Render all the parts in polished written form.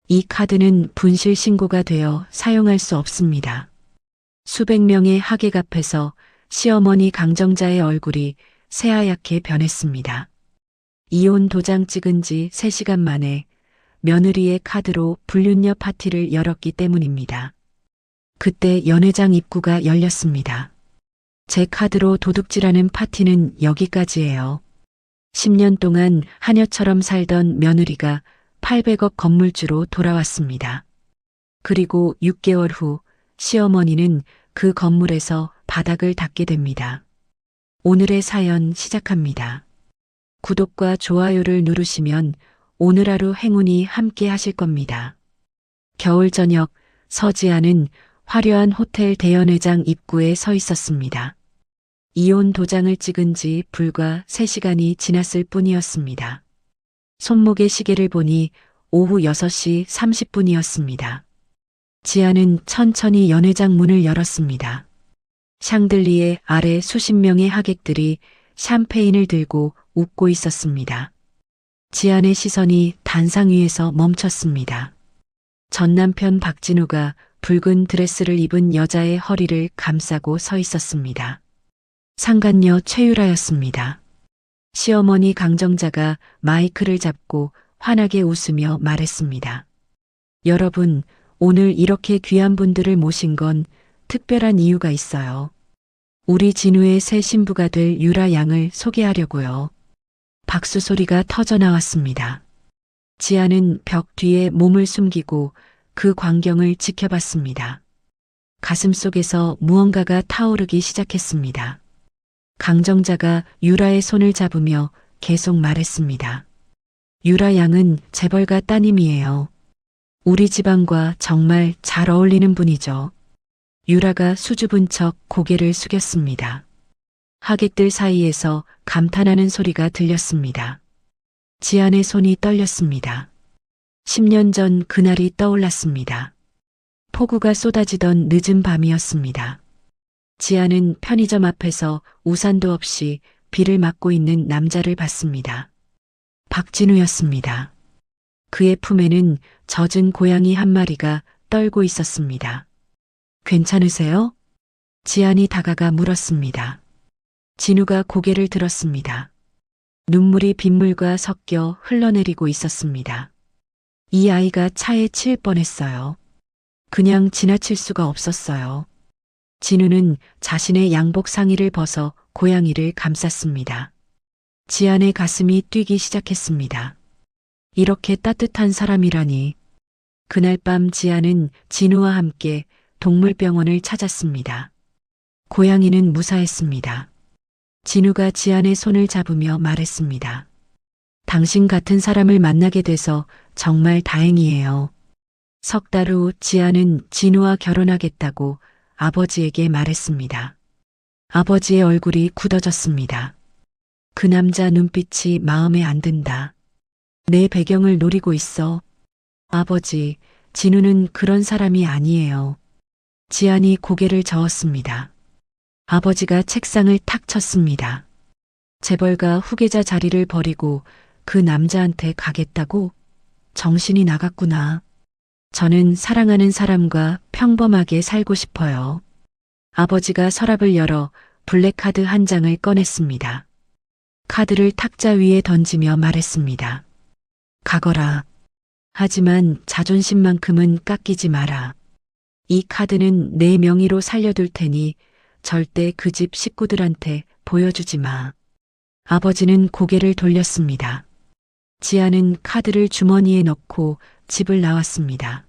이 카드는 분실 신고가 되어 사용할 수 없습니다. 수백 명의 하객 앞에서 시어머니 강정자의 얼굴이 새하얗게 변했습니다. 이혼 도장 찍은 지 3시간 만에 며느리의 카드로 불륜녀 파티를 열었기 때문입니다. 그때 연회장 입구가 열렸습니다. 제 카드로 도둑질하는 파티는 여기까지예요. 10년 동안 하녀처럼 살던 며느리가 800억 건물주로 돌아왔습니다. 그리고 6개월 후 시어머니는 그 건물에서 바닥을 닦게 됩니다. 오늘의 사연 시작합니다. 구독과 좋아요를 누르시면 오늘 하루 행운이 함께 하실 겁니다. 겨울 저녁 서지아는 화려한 호텔 대연회장 입구에 서 있었습니다. 이혼 도장을 찍은 지 불과 3시간이 지났을 뿐이었습니다. 손목의 시계를 보니 오후 6시 30분이었습니다. 지아는 천천히 연회장 문을 열었습니다. 샹들리에 아래 수십 명의 하객들이 샴페인을 들고 웃고 있었습니다. 지안의 시선이 단상 위에서 멈췄습니다. 전 남편 박진우가 붉은 드레스를 입은 여자의 허리를 감싸고 서 있었습니다. 상간녀 최유라였습니다. 시어머니 강정자가 마이크를 잡고 환하게 웃으며 말했습니다. 여러분, 오늘 이렇게 귀한 분들을 모신 건 특별한 이유가 있어요. 우리 진우의 새 신부가 될 유라 양을 소개하려고요. 박수 소리가 터져 나왔습니다. 지아는 벽 뒤에 몸을 숨기고 그 광경을 지켜봤습니다. 가슴 속에서 무언가가 타오르기 시작했습니다. 강정자가 유라의 손을 잡으며 계속 말했습니다. 유라 양은 재벌가 따님이에요. 우리 집안과 정말 잘 어울리는 분이죠. 유라가 수줍은 척 고개를 숙였습니다. 하객들 사이에서 감탄하는 소리가 들렸습니다. 지안의 손이 떨렸습니다. 10년 전 그날이 떠올랐습니다. 폭우가 쏟아지던 늦은 밤이었습니다. 지안은 편의점 앞에서 우산도 없이 비를 맞고 있는 남자를 봤습니다. 박진우였습니다. 그의 품에는 젖은 고양이 한 마리가 떨고 있었습니다. 괜찮으세요? 지안이 다가가 물었습니다. 진우가 고개를 들었습니다. 눈물이 빗물과 섞여 흘러내리고 있었습니다. 이 아이가 차에 치일 뻔했어요. 그냥 지나칠 수가 없었어요. 진우는 자신의 양복 상의를 벗어 고양이를 감쌌습니다. 지안의 가슴이 뛰기 시작했습니다. 이렇게 따뜻한 사람이라니. 그날 밤 지안은 진우와 함께 동물병원을 찾았습니다. 고양이는 무사했습니다. 진우가 지안의 손을 잡으며 말했습니다. 당신 같은 사람을 만나게 돼서 정말 다행이에요. 석 달 후 지안은 진우와 결혼하겠다고 아버지에게 말했습니다. 아버지의 얼굴이 굳어졌습니다. 그 남자 눈빛이 마음에 안 든다. 내 배경을 노리고 있어. 아버지, 진우는 그런 사람이 아니에요. 지안이 고개를 저었습니다. 아버지가 책상을 탁 쳤습니다. 재벌가 후계자 자리를 버리고 그 남자한테 가겠다고? 정신이 나갔구나. 저는 사랑하는 사람과 평범하게 살고 싶어요. 아버지가 서랍을 열어 블랙카드 한 장을 꺼냈습니다. 카드를 탁자 위에 던지며 말했습니다. 가거라. 하지만 자존심만큼은 깎이지 마라. 이 카드는 내 명의로 살려둘 테니 절대 그 집 식구들한테 보여주지 마. 아버지는 고개를 돌렸습니다. 지아는 카드를 주머니에 넣고 집을 나왔습니다.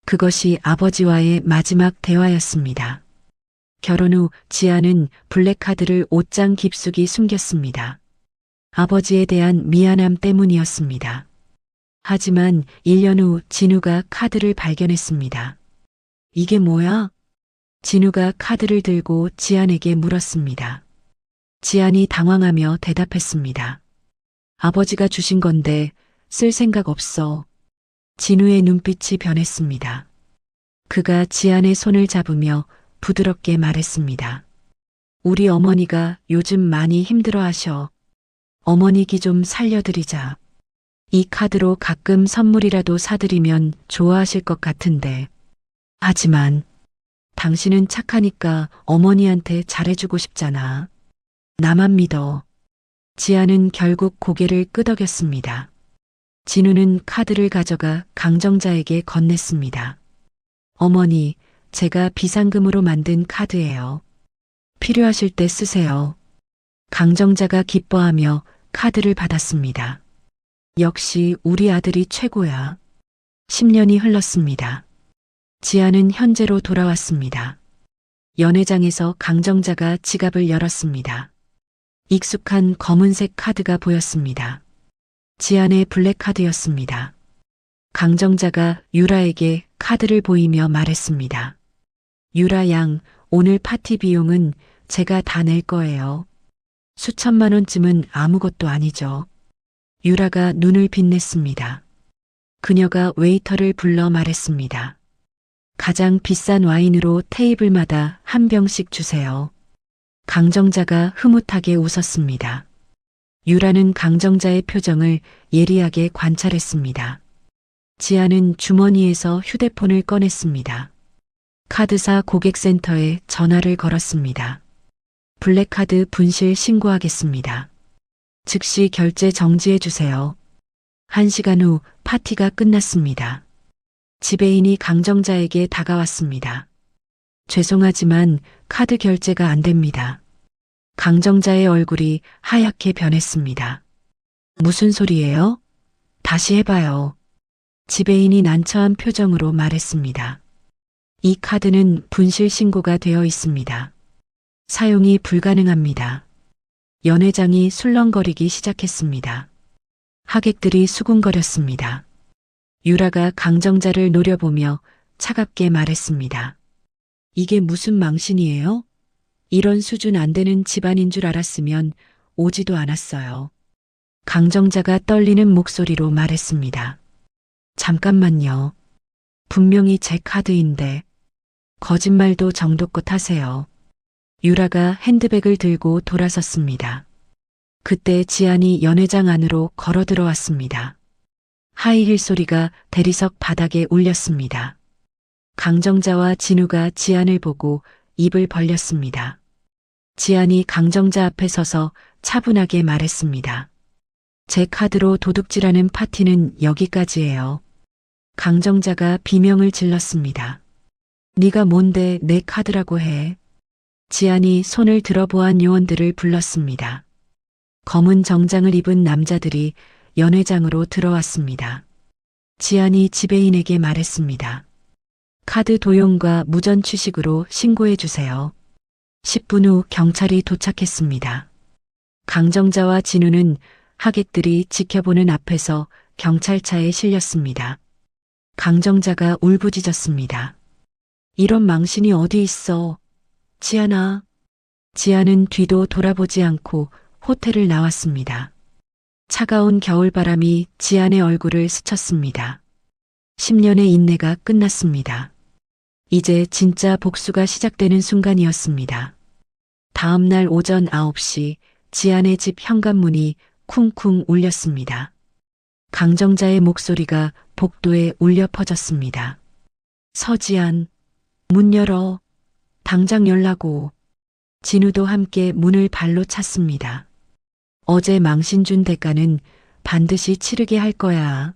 그것이 아버지와의 마지막 대화였습니다. 결혼 후 지아는 블랙카드를 옷장 깊숙이 숨겼습니다. 아버지에 대한 미안함 때문이었습니다. 하지만 1년 후 진우가 카드를 발견했습니다. 이게 뭐야? 진우가 카드를 들고 지안에게 물었습니다. 지안이 당황하며 대답했습니다. 아버지가 주신 건데 쓸 생각 없어. 진우의 눈빛이 변했습니다. 그가 지안의 손을 잡으며 부드럽게 말했습니다. 우리 어머니가 요즘 많이 힘들어 하셔. 어머니 기 좀 살려드리자. 이 카드로 가끔 선물이라도 사드리면 좋아하실 것 같은데. 하지만 당신은 착하니까 어머니한테 잘해주고 싶잖아. 나만 믿어. 지아는 결국 고개를 끄덕였습니다. 진우는 카드를 가져가 강정자에게 건넸습니다. 어머니, 제가 비상금으로 만든 카드예요. 필요하실 때 쓰세요. 강정자가 기뻐하며 카드를 받았습니다. 역시 우리 아들이 최고야. 10년이 흘렀습니다. 지아는 현재로 돌아왔습니다. 연회장에서 강정자가 지갑을 열었습니다. 익숙한 검은색 카드가 보였습니다. 지안의 블랙카드였습니다. 강정자가 유라에게 카드를 보이며 말했습니다. 유라 양, 오늘 파티 비용은 제가 다 낼 거예요. 수천만 원쯤은 아무것도 아니죠. 유라가 눈을 빛냈습니다. 그녀가 웨이터를 불러 말했습니다. 가장 비싼 와인으로 테이블마다 한 병씩 주세요. 강정자가 흐뭇하게 웃었습니다. 유라는 강정자의 표정을 예리하게 관찰했습니다. 지아는 주머니에서 휴대폰을 꺼냈습니다. 카드사 고객센터에 전화를 걸었습니다. 블랙카드 분실 신고하겠습니다. 즉시 결제 정지해 주세요. 1시간 후 파티가 끝났습니다. 지배인이 강정자에게 다가왔습니다. 죄송하지만 카드 결제가 안 됩니다. 강정자의 얼굴이 하얗게 변했습니다. 무슨 소리예요? 다시 해봐요. 지배인이 난처한 표정으로 말했습니다. 이 카드는 분실 신고가 되어 있습니다. 사용이 불가능합니다. 연회장이 술렁거리기 시작했습니다. 하객들이 수군거렸습니다. 유라가 강정자를 노려보며 차갑게 말했습니다. 이게 무슨 망신이에요? 이런 수준 안 되는 집안인 줄 알았으면 오지도 않았어요. 강정자가 떨리는 목소리로 말했습니다. 잠깐만요. 분명히 제 카드인데. 거짓말도 정도껏 하세요. 유라가 핸드백을 들고 돌아섰습니다. 그때 지안이 연회장 안으로 걸어 들어왔습니다. 하이힐 소리가 대리석 바닥에 울렸습니다. 강정자와 진우가 지안을 보고 입을 벌렸습니다. 지안이 강정자 앞에 서서 차분하게 말했습니다. 제 카드로 도둑질하는 파티는 여기까지예요. 강정자가 비명을 질렀습니다. 네가 뭔데 내 카드라고 해. 지안이 손을 들어보안 요원들을 불렀습니다. 검은 정장을 입은 남자들이 연회장으로 들어왔습니다. 지안이 지배인에게 말했습니다. 카드 도용과 무전 취식으로 신고해 주세요. 10분 후 경찰이 도착했습니다. 강정자와 진우는 하객들이 지켜보는 앞에서 경찰차에 실렸습니다. 강정자가 울부짖었습니다. 이런 망신이 어디 있어. 지안아. 지안은 뒤도 돌아보지 않고 호텔을 나왔습니다. 차가운 겨울바람이 지안의 얼굴을 스쳤습니다. 10년의 인내가 끝났습니다. 이제 진짜 복수가 시작되는 순간이었습니다. 다음 날 오전 9시 지안의 집 현관문이 쿵쿵 울렸습니다. 강정자의 목소리가 복도에 울려 퍼졌습니다. 서지안, 문 열어. 당장 열라고. 진우도 함께 문을 발로 찼습니다. 어제 망신 준 대가는 반드시 치르게 할 거야.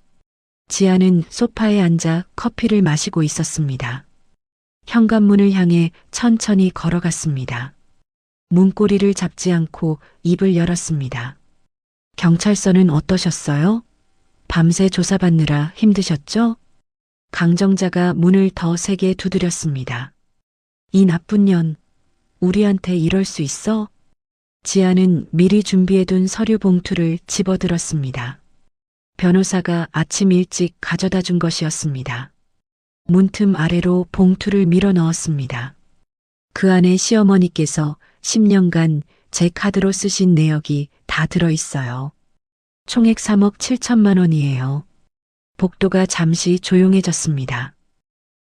지아는 소파에 앉아 커피를 마시고 있었습니다. 현관문을 향해 천천히 걸어갔습니다. 문고리를 잡지 않고 입을 열었습니다. 경찰서는 어떠셨어요? 밤새 조사받느라 힘드셨죠? 강정자가 문을 더 세게 두드렸습니다. 이 나쁜 년, 우리한테 이럴 수 있어? 지아는 미리 준비해둔 서류 봉투를 집어들었습니다. 변호사가 아침 일찍 가져다 준 것이었습니다. 문틈 아래로 봉투를 밀어 넣었습니다. 그 안에 시어머니께서 10년간 제 카드로 쓰신 내역이 다 들어있어요. 총액 3억 7천만 원이에요. 복도가 잠시 조용해졌습니다.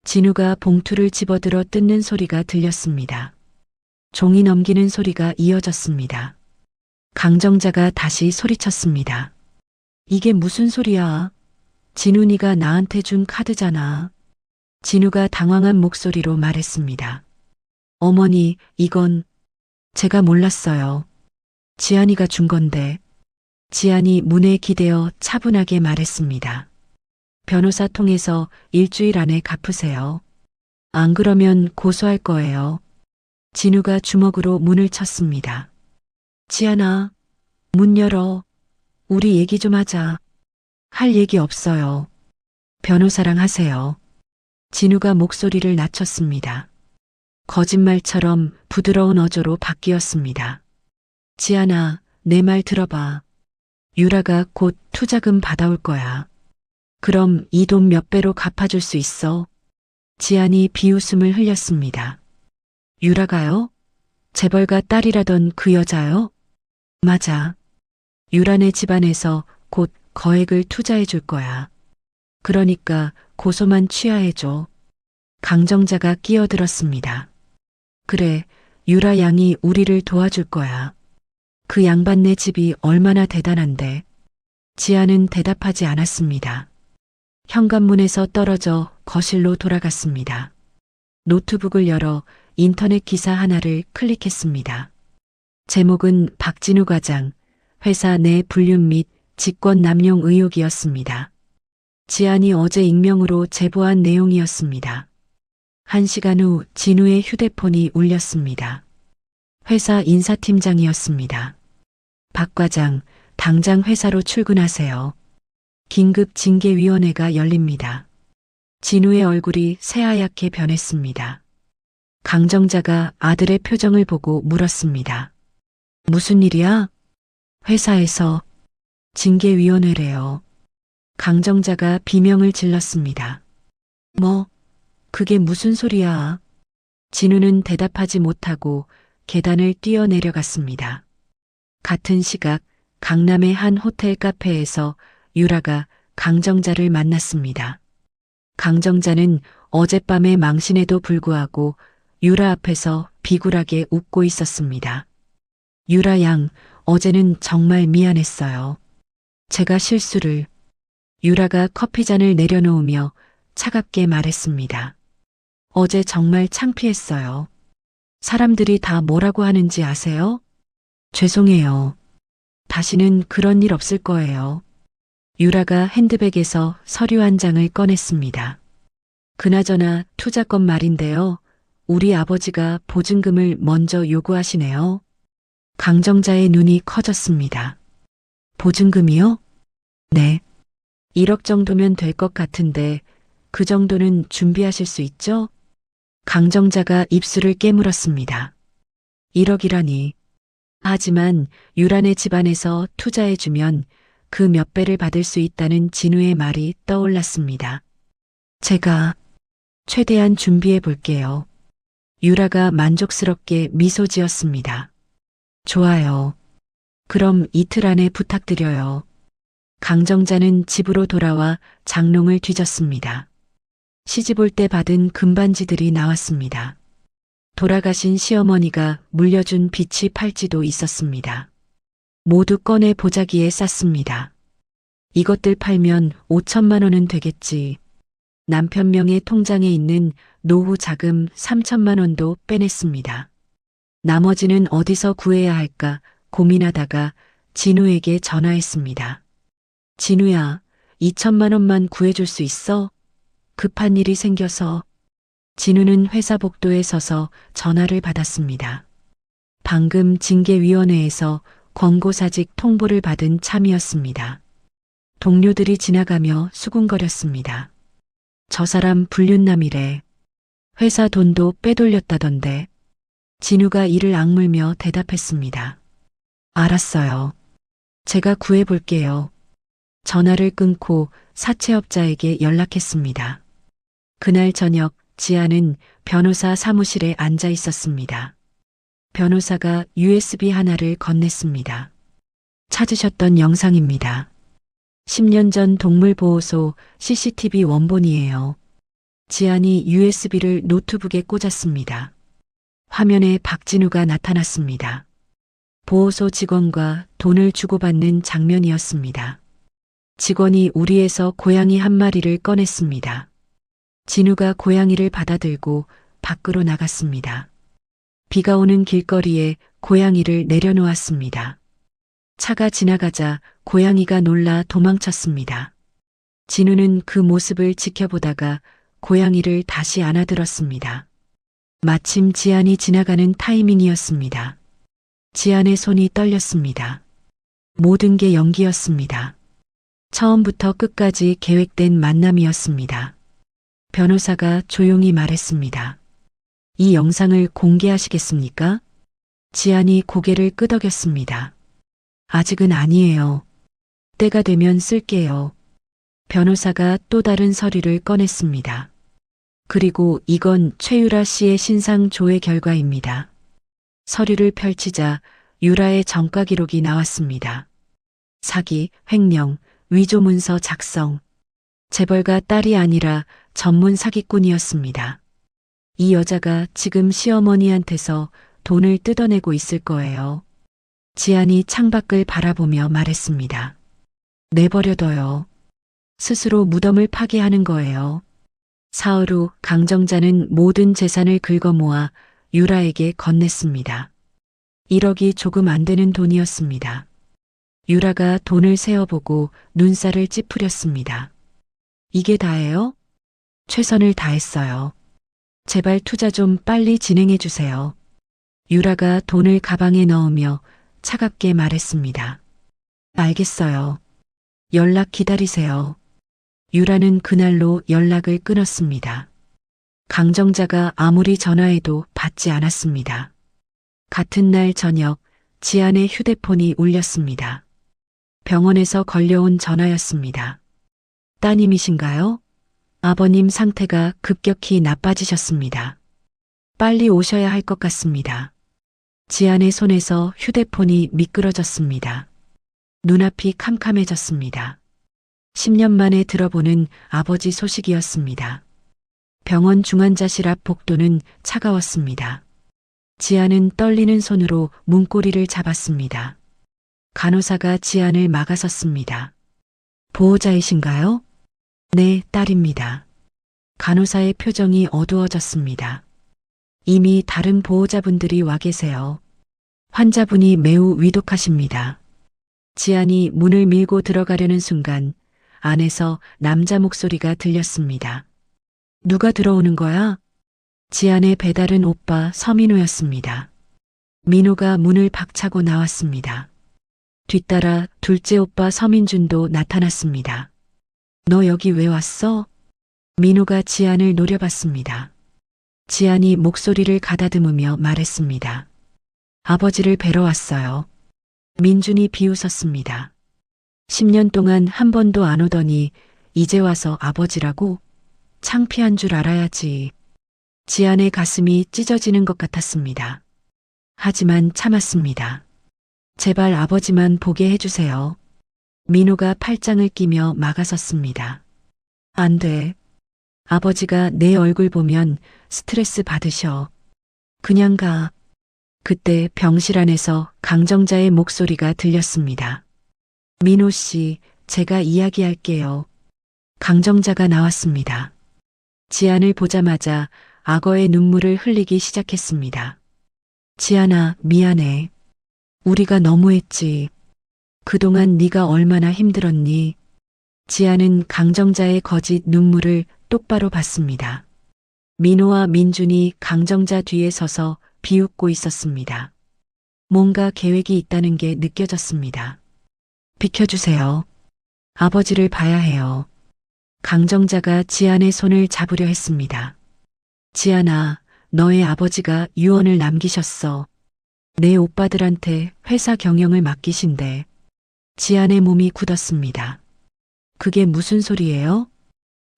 진우가 봉투를 집어들어 뜯는 소리가 들렸습니다. 종이 넘기는 소리가 이어졌습니다. 강정자가 다시 소리쳤습니다. 이게 무슨 소리야? 진훈이가 나한테 준 카드잖아. 진우가 당황한 목소리로 말했습니다. 어머니, 이건 제가 몰랐어요. 지안이가 준 건데. 지안이 문에 기대어 차분하게 말했습니다. 변호사 통해서 일주일 안에 갚으세요. 안 그러면 고소할 거예요. 진우가 주먹으로 문을 쳤습니다. 지안아, 문 열어. 우리 얘기 좀 하자. 할 얘기 없어요. 변호사랑 하세요. 진우가 목소리를 낮췄습니다. 거짓말처럼 부드러운 어조로 바뀌었습니다. 지안아, 내 말 들어봐. 유라가 곧 투자금 받아올 거야. 그럼 이 돈 몇 배로 갚아줄 수 있어? 지안이 비웃음을 흘렸습니다. 유라가요? 재벌가 딸이라던 그 여자요? 맞아. 유라네 집안에서 곧 거액을 투자해 줄 거야. 그러니까 고소만 취하해줘. 강정자가 끼어들었습니다. 그래, 유라 양이 우리를 도와줄 거야. 그 양반네 집이 얼마나 대단한데. 지아는 대답하지 않았습니다. 현관문에서 떨어져 거실로 돌아갔습니다. 노트북을 열어 인터넷 기사 하나를 클릭했습니다. 제목은 박진우 과장, 회사 내 불륜 및 직권 남용 의혹이었습니다. 지안이 어제 익명으로 제보한 내용이었습니다. 1시간 후 진우의 휴대폰이 울렸습니다. 회사 인사팀장이었습니다. 박 과장, 당장 회사로 출근하세요. 긴급 징계위원회가 열립니다. 진우의 얼굴이 새하얗게 변했습니다. 강정자가 아들의 표정을 보고 물었습니다. 무슨 일이야? 회사에서 징계위원회래요. 강정자가 비명을 질렀습니다. 뭐, 그게 무슨 소리야? 진우는 대답하지 못하고 계단을 뛰어내려갔습니다. 같은 시각 강남의 한 호텔 카페에서 유라가 강정자를 만났습니다. 강정자는 어젯밤의 망신에도 불구하고 유라 앞에서 비굴하게 웃고 있었습니다. 유라 양, 어제는 정말 미안했어요. 제가 실수를. 유라가 커피잔을 내려놓으며 차갑게 말했습니다. 어제 정말 창피했어요. 사람들이 다 뭐라고 하는지 아세요? 죄송해요. 다시는 그런 일 없을 거예요. 유라가 핸드백에서 서류 한 장을 꺼냈습니다. 그나저나 투자건 말인데요. 우리 아버지가 보증금을 먼저 요구하시네요. 강정자의 눈이 커졌습니다. 보증금이요? 네. 1억 정도면 될 것 같은데 그 정도는 준비하실 수 있죠? 강정자가 입술을 깨물었습니다. 1억이라니. 하지만 유란의 집안에서 투자해주면 그 몇 배를 받을 수 있다는 진우의 말이 떠올랐습니다. 제가 최대한 준비해 볼게요. 유라가 만족스럽게 미소 지었습니다. 좋아요. 그럼 이틀 안에 부탁드려요. 강정자는 집으로 돌아와 장롱을 뒤졌습니다. 시집올 때 받은 금반지들이 나왔습니다. 돌아가신 시어머니가 물려준 비치 팔찌도 있었습니다. 모두 꺼내 보자기에 쌌습니다. 이것들 팔면 5천만 원은 되겠지. 남편 명의 통장에 있는 노후 자금 3천만 원도 빼냈습니다. 나머지는 어디서 구해야 할까 고민하다가 진우에게 전화했습니다. 진우야, 2천만 원만 구해줄 수 있어? 급한 일이 생겨서. 진우는 회사 복도에 서서 전화를 받았습니다. 방금 징계위원회에서 권고사직 통보를 받은 참이었습니다. 동료들이 지나가며 수군거렸습니다. 저 사람 불륜남이래. 회사 돈도 빼돌렸다던데. 진우가 이를 악물며 대답했습니다. 알았어요. 제가 구해볼게요. 전화를 끊고 사채업자에게 연락했습니다. 그날 저녁 지아는 변호사 사무실에 앉아 있었습니다. 변호사가 USB 하나를 건넸습니다. 찾으셨던 영상입니다. 10년 전 동물보호소 CCTV 원본이에요. 지안이 USB를 노트북에 꽂았습니다. 화면에 박진우가 나타났습니다. 보호소 직원과 돈을 주고받는 장면이었습니다. 직원이 우리에서 고양이 한 마리를 꺼냈습니다. 진우가 고양이를 받아들고 밖으로 나갔습니다. 비가 오는 길거리에 고양이를 내려놓았습니다. 차가 지나가자 고양이가 놀라 도망쳤습니다. 진우는 그 모습을 지켜보다가 고양이를 다시 안아들었습니다. 마침 지안이 지나가는 타이밍이었습니다. 지안의 손이 떨렸습니다. 모든 게 연기였습니다. 처음부터 끝까지 계획된 만남이었습니다. 변호사가 조용히 말했습니다. 이 영상을 공개하시겠습니까? 지안이 고개를 끄덕였습니다. 아직은 아니에요. 때가 되면 쓸게요. 변호사가 또 다른 서류를 꺼냈습니다. 그리고 이건 최유라 씨의 신상 조회 결과입니다. 서류를 펼치자 유라의 전과 기록이 나왔습니다. 사기, 횡령, 위조 문서 작성. 재벌가 딸이 아니라 전문 사기꾼이었습니다. 이 여자가 지금 시어머니한테서 돈을 뜯어내고 있을 거예요. 지안이 창밖을 바라보며 말했습니다. 내버려둬요. 스스로 무덤을 파괴하는 거예요. 사흘 후 강정자는 모든 재산을 긁어모아 유라에게 건넸습니다. 1억이 조금 안 되는 돈이었습니다. 유라가 돈을 세어보고 눈살을 찌푸렸습니다. 이게 다예요? 최선을 다했어요. 제발 투자 좀 빨리 진행해 주세요. 유라가 돈을 가방에 넣으며 차갑게 말했습니다. 알겠어요. 연락 기다리세요. 유라는 그날로 연락을 끊었습니다. 강정자가 아무리 전화해도 받지 않았습니다. 같은 날 저녁 지안의 휴대폰이 울렸습니다. 병원에서 걸려온 전화였습니다. 따님이신가요? 아버님 상태가 급격히 나빠지셨습니다. 빨리 오셔야 할 것 같습니다. 지안의 손에서 휴대폰이 미끄러졌습니다. 눈앞이 캄캄해졌습니다. 10년 만에 들어보는 아버지 소식이었습니다. 병원 중환자실 앞 복도는 차가웠습니다. 지안은 떨리는 손으로 문고리를 잡았습니다. 간호사가 지안을 막아섰습니다. 보호자이신가요? 네, 딸입니다. 간호사의 표정이 어두워졌습니다. 이미 다른 보호자분들이 와 계세요. 환자분이 매우 위독하십니다. 지안이 문을 밀고 들어가려는 순간 안에서 남자 목소리가 들렸습니다. 누가 들어오는 거야? 지안의 배달은 오빠 서민호였습니다. 민호가 문을 박차고 나왔습니다. 뒤따라 둘째 오빠 서민준도 나타났습니다. 너 여기 왜 왔어? 민호가 지안을 노려봤습니다. 지안이 목소리를 가다듬으며 말했습니다. 아버지를 뵈러 왔어요. 민준이 비웃었습니다. 10년 동안 한 번도 안 오더니 이제 와서 아버지라고? 창피한 줄 알아야지. 지안의 가슴이 찢어지는 것 같았습니다. 하지만 참았습니다. 제발 아버지만 보게 해주세요. 민호가 팔짱을 끼며 막아섰습니다. 안 돼. 아버지가 내 얼굴 보면 스트레스 받으셔. 그냥 가. 그때 병실 안에서 강정자의 목소리가 들렸습니다. 민호 씨, 제가 이야기할게요. 강정자가 나왔습니다. 지안을 보자마자 악어의 눈물을 흘리기 시작했습니다. 지안아, 미안해. 우리가 너무했지. 그동안 네가 얼마나 힘들었니? 지안은 강정자의 거짓 눈물을 똑바로 봤습니다. 민호와 민준이 강정자 뒤에 서서 비웃고 있었습니다. 뭔가 계획이 있다는 게 느껴졌습니다. 비켜주세요. 아버지를 봐야 해요. 강정자가 지안의 손을 잡으려 했습니다. 지안아, 너의 아버지가 유언을 남기셨어. 내 오빠들한테 회사 경영을 맡기신대. 지안의 몸이 굳었습니다. 그게 무슨 소리예요?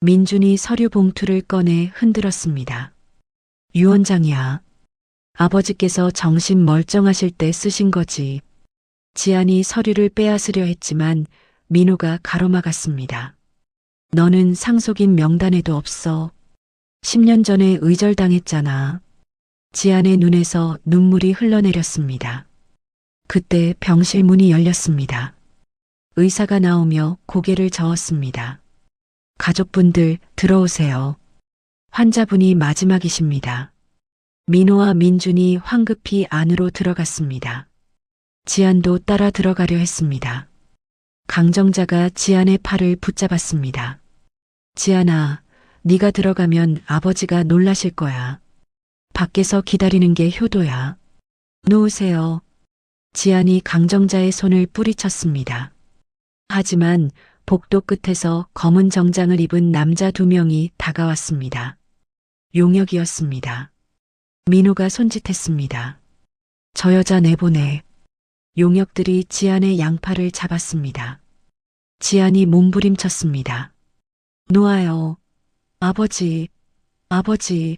민준이 서류 봉투를 꺼내 흔들었습니다. 유언장이야. 아버지께서 정신 멀쩡하실 때 쓰신 거지. 지안이 서류를 빼앗으려 했지만 민호가 가로막았습니다. 너는 상속인 명단에도 없어. 10년 전에 의절당했잖아. 지안의 눈에서 눈물이 흘러내렸습니다. 그때 병실 문이 열렸습니다. 의사가 나오며 고개를 저었습니다. 가족분들 들어오세요. 환자분이 마지막이십니다. 민호와 민준이 황급히 안으로 들어갔습니다. 지안도 따라 들어가려 했습니다. 강정자가 지안의 팔을 붙잡았습니다. 지안아, 네가 들어가면 아버지가 놀라실 거야. 밖에서 기다리는 게 효도야. 놓으세요. 지안이 강정자의 손을 뿌리쳤습니다. 하지만 복도 끝에서 검은 정장을 입은 남자 2명이 다가왔습니다. 용역이었습니다. 민호가 손짓했습니다. 저 여자 내보내. 용역들이 지안의 양팔을 잡았습니다. 지안이 몸부림쳤습니다. 놓아요. 아버지, 아버지.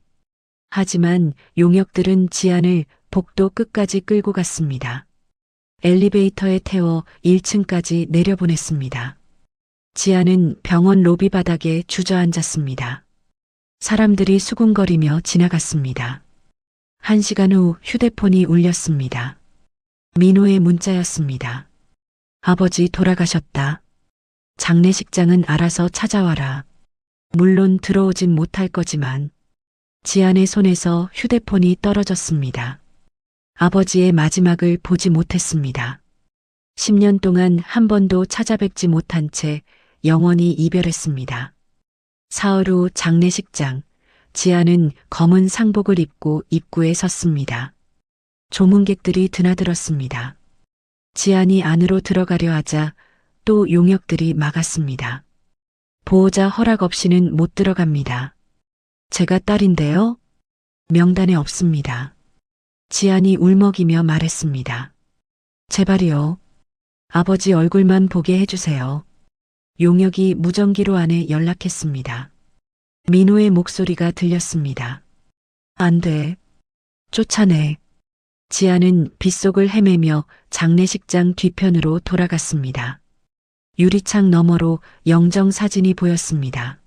하지만 용역들은 지안을 복도 끝까지 끌고 갔습니다. 엘리베이터에 태워 1층까지 내려보냈습니다. 지안은 병원 로비 바닥에 주저앉았습니다. 사람들이 수군거리며 지나갔습니다. 1시간 후 휴대폰이 울렸습니다. 민호의 문자였습니다. 아버지 돌아가셨다. 장례식장은 알아서 찾아와라. 물론 들어오진 못할 거지만. 지안의 손에서 휴대폰이 떨어졌습니다. 아버지의 마지막을 보지 못했습니다. 10년 동안 한 번도 찾아뵙지 못한 채 영원히 이별했습니다. 사흘 후 장례식장, 지안은 검은 상복을 입고 입구에 섰습니다. 조문객들이 드나들었습니다. 지안이 안으로 들어가려 하자 또 용역들이 막았습니다. 보호자 허락 없이는 못 들어갑니다. 제가 딸인데요? 명단에 없습니다. 지안이 울먹이며 말했습니다. 제발이요. 아버지 얼굴만 보게 해주세요. 용역이 무전기로 안에 연락했습니다. 민호의 목소리가 들렸습니다. 안 돼. 쫓아내. 지안은 빗속을 헤매며 장례식장 뒤편으로 돌아갔습니다. 유리창 너머로 영정 사진이 보였습니다.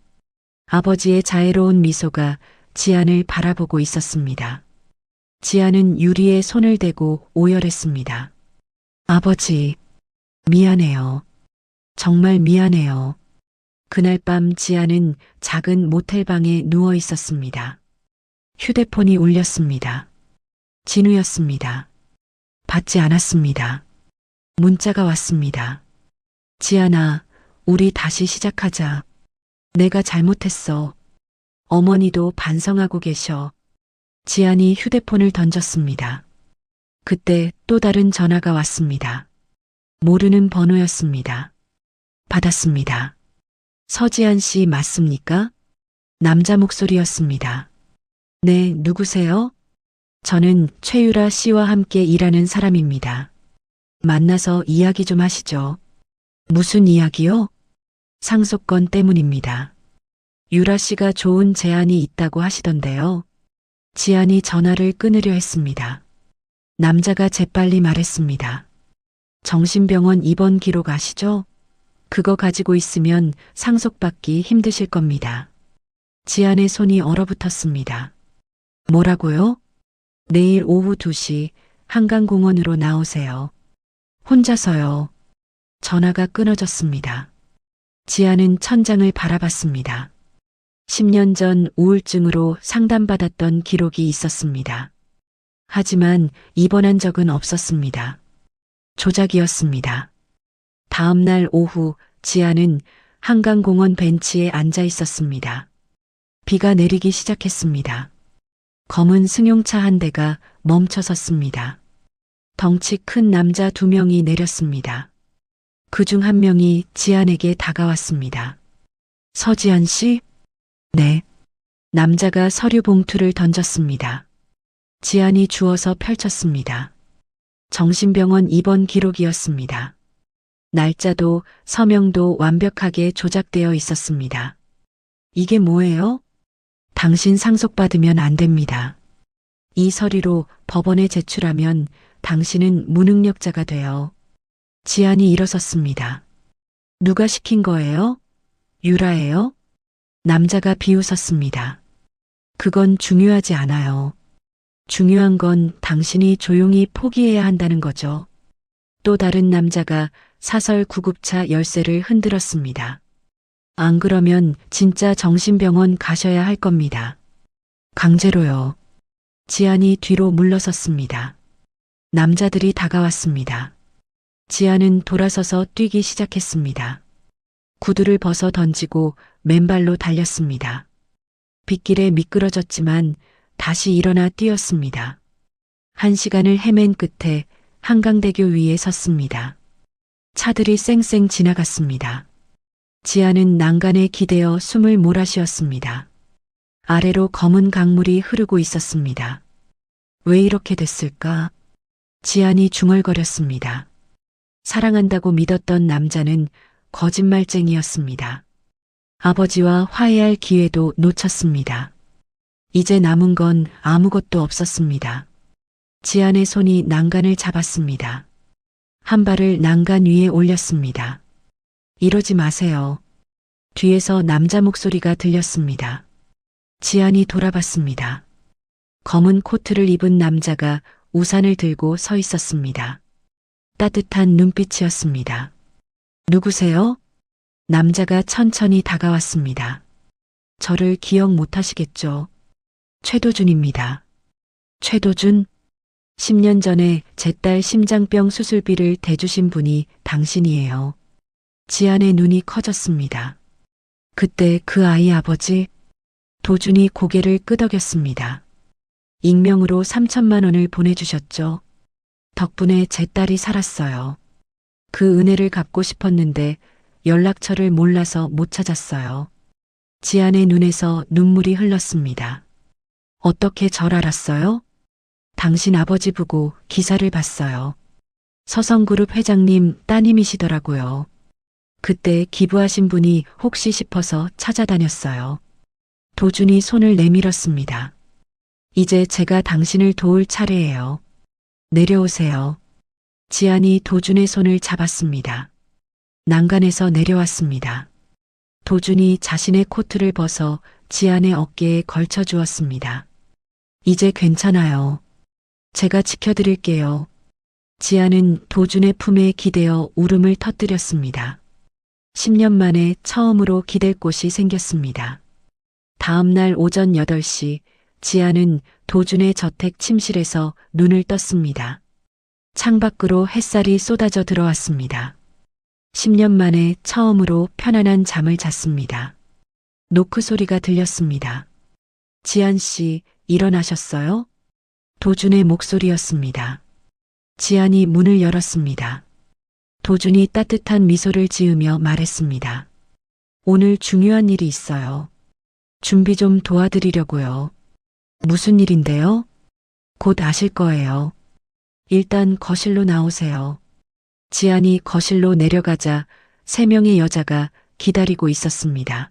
아버지의 자애로운 미소가 지안을 바라보고 있었습니다. 지안은 유리에 손을 대고 오열했습니다. 아버지, 미안해요. 정말 미안해요. 그날 밤 지안은 작은 모텔방에 누워 있었습니다. 휴대폰이 울렸습니다. 진우였습니다. 받지 않았습니다. 문자가 왔습니다. 지안아, 우리 다시 시작하자. 내가 잘못했어. 어머니도 반성하고 계셔. 지안이 휴대폰을 던졌습니다. 그때 또 다른 전화가 왔습니다. 모르는 번호였습니다. 받았습니다. 서지안 씨 맞습니까? 남자 목소리였습니다. 네, 누구세요? 저는 최유라 씨와 함께 일하는 사람입니다. 만나서 이야기 좀 하시죠. 무슨 이야기요? 상속권 때문입니다. 유라 씨가 좋은 제안이 있다고 하시던데요. 지안이 전화를 끊으려 했습니다. 남자가 재빨리 말했습니다. 정신병원 입원 기록 아시죠? 그거 가지고 있으면 상속받기 힘드실 겁니다. 지안의 손이 얼어붙었습니다. 뭐라고요? 내일 오후 2시 한강공원으로 나오세요. 혼자서요. 전화가 끊어졌습니다. 지안은 천장을 바라봤습니다. 10년 전 우울증으로 상담받았던 기록이 있었습니다. 하지만 입원한 적은 없었습니다. 조작이었습니다. 다음 날 오후 지안은 한강공원 벤치에 앉아 있었습니다. 비가 내리기 시작했습니다. 검은 승용차 한 대가 멈춰 섰습니다. 덩치 큰 남자 2명이 내렸습니다. 그중 한 명이 지안에게 다가왔습니다. 서지안 씨? 네. 남자가 서류 봉투를 던졌습니다. 지안이 주워서 펼쳤습니다. 정신병원 입원 기록이었습니다. 날짜도 서명도 완벽하게 조작되어 있었습니다. 이게 뭐예요? 당신 상속받으면 안 됩니다. 이 서류로 법원에 제출하면 당신은 무능력자가 돼요. 지안이 일어섰습니다. 누가 시킨 거예요? 유라예요? 남자가 비웃었습니다. 그건 중요하지 않아요. 중요한 건 당신이 조용히 포기해야 한다는 거죠. 또 다른 남자가 사설 구급차 열쇠를 흔들었습니다. 안 그러면 진짜 정신병원 가셔야 할 겁니다. 강제로요. 지안이 뒤로 물러섰습니다. 남자들이 다가왔습니다. 지안은 돌아서서 뛰기 시작했습니다. 구두를 벗어 던지고 맨발로 달렸습니다. 빗길에 미끄러졌지만 다시 일어나 뛰었습니다. 1시간을 헤맨 끝에 한강대교 위에 섰습니다. 차들이 쌩쌩 지나갔습니다. 지안은 난간에 기대어 숨을 몰아쉬었습니다. 아래로 검은 강물이 흐르고 있었습니다. 왜 이렇게 됐을까? 지안이 중얼거렸습니다. 사랑한다고 믿었던 남자는 거짓말쟁이였습니다. 아버지와 화해할 기회도 놓쳤습니다. 이제 남은 건 아무것도 없었습니다. 지안의 손이 난간을 잡았습니다. 한 발을 난간 위에 올렸습니다. 이러지 마세요. 뒤에서 남자 목소리가 들렸습니다. 지안이 돌아봤습니다. 검은 코트를 입은 남자가 우산을 들고 서 있었습니다. 따뜻한 눈빛이었습니다. 누구세요? 남자가 천천히 다가왔습니다. 저를 기억 못하시겠죠? 최도준입니다. 최도준? 10년 전에 제 딸 심장병 수술비를 대주신 분이 당신이에요. 지안의 눈이 커졌습니다. 그때 그 아이 아버지? 도준이 고개를 끄덕였습니다. 익명으로 3천만 원을 보내주셨죠. 덕분에 제 딸이 살았어요. 그 은혜를 갚고 싶었는데 연락처를 몰라서 못 찾았어요. 지안의 눈에서 눈물이 흘렀습니다. 어떻게 절 알았어요? 당신 아버지 보고 기사를 봤어요. 서성그룹 회장님 따님이시더라고요. 그때 기부하신 분이 혹시 싶어서 찾아다녔어요. 도준이 손을 내밀었습니다. 이제 제가 당신을 도울 차례예요. 내려오세요. 지안이 도준의 손을 잡았습니다. 난간에서 내려왔습니다. 도준이 자신의 코트를 벗어 지안의 어깨에 걸쳐 주었습니다. 이제 괜찮아요. 제가 지켜드릴게요. 지안은 도준의 품에 기대어 울음을 터뜨렸습니다. 10년 만에 처음으로 기댈 곳이 생겼습니다. 다음 날 오전 8시 지안은 도준의 저택 침실에서 눈을 떴습니다. 창밖으로 햇살이 쏟아져 들어왔습니다. 10년 만에 처음으로 편안한 잠을 잤습니다. 노크 소리가 들렸습니다. 지안 씨, 일어나셨어요? 도준의 목소리였습니다. 지안이 문을 열었습니다. 도준이 따뜻한 미소를 지으며 말했습니다. 오늘 중요한 일이 있어요. 준비 좀 도와드리려고요. 무슨 일인데요? 곧 아실 거예요. 일단 거실로 나오세요. 지안이 거실로 내려가자 3명의 여자가 기다리고 있었습니다.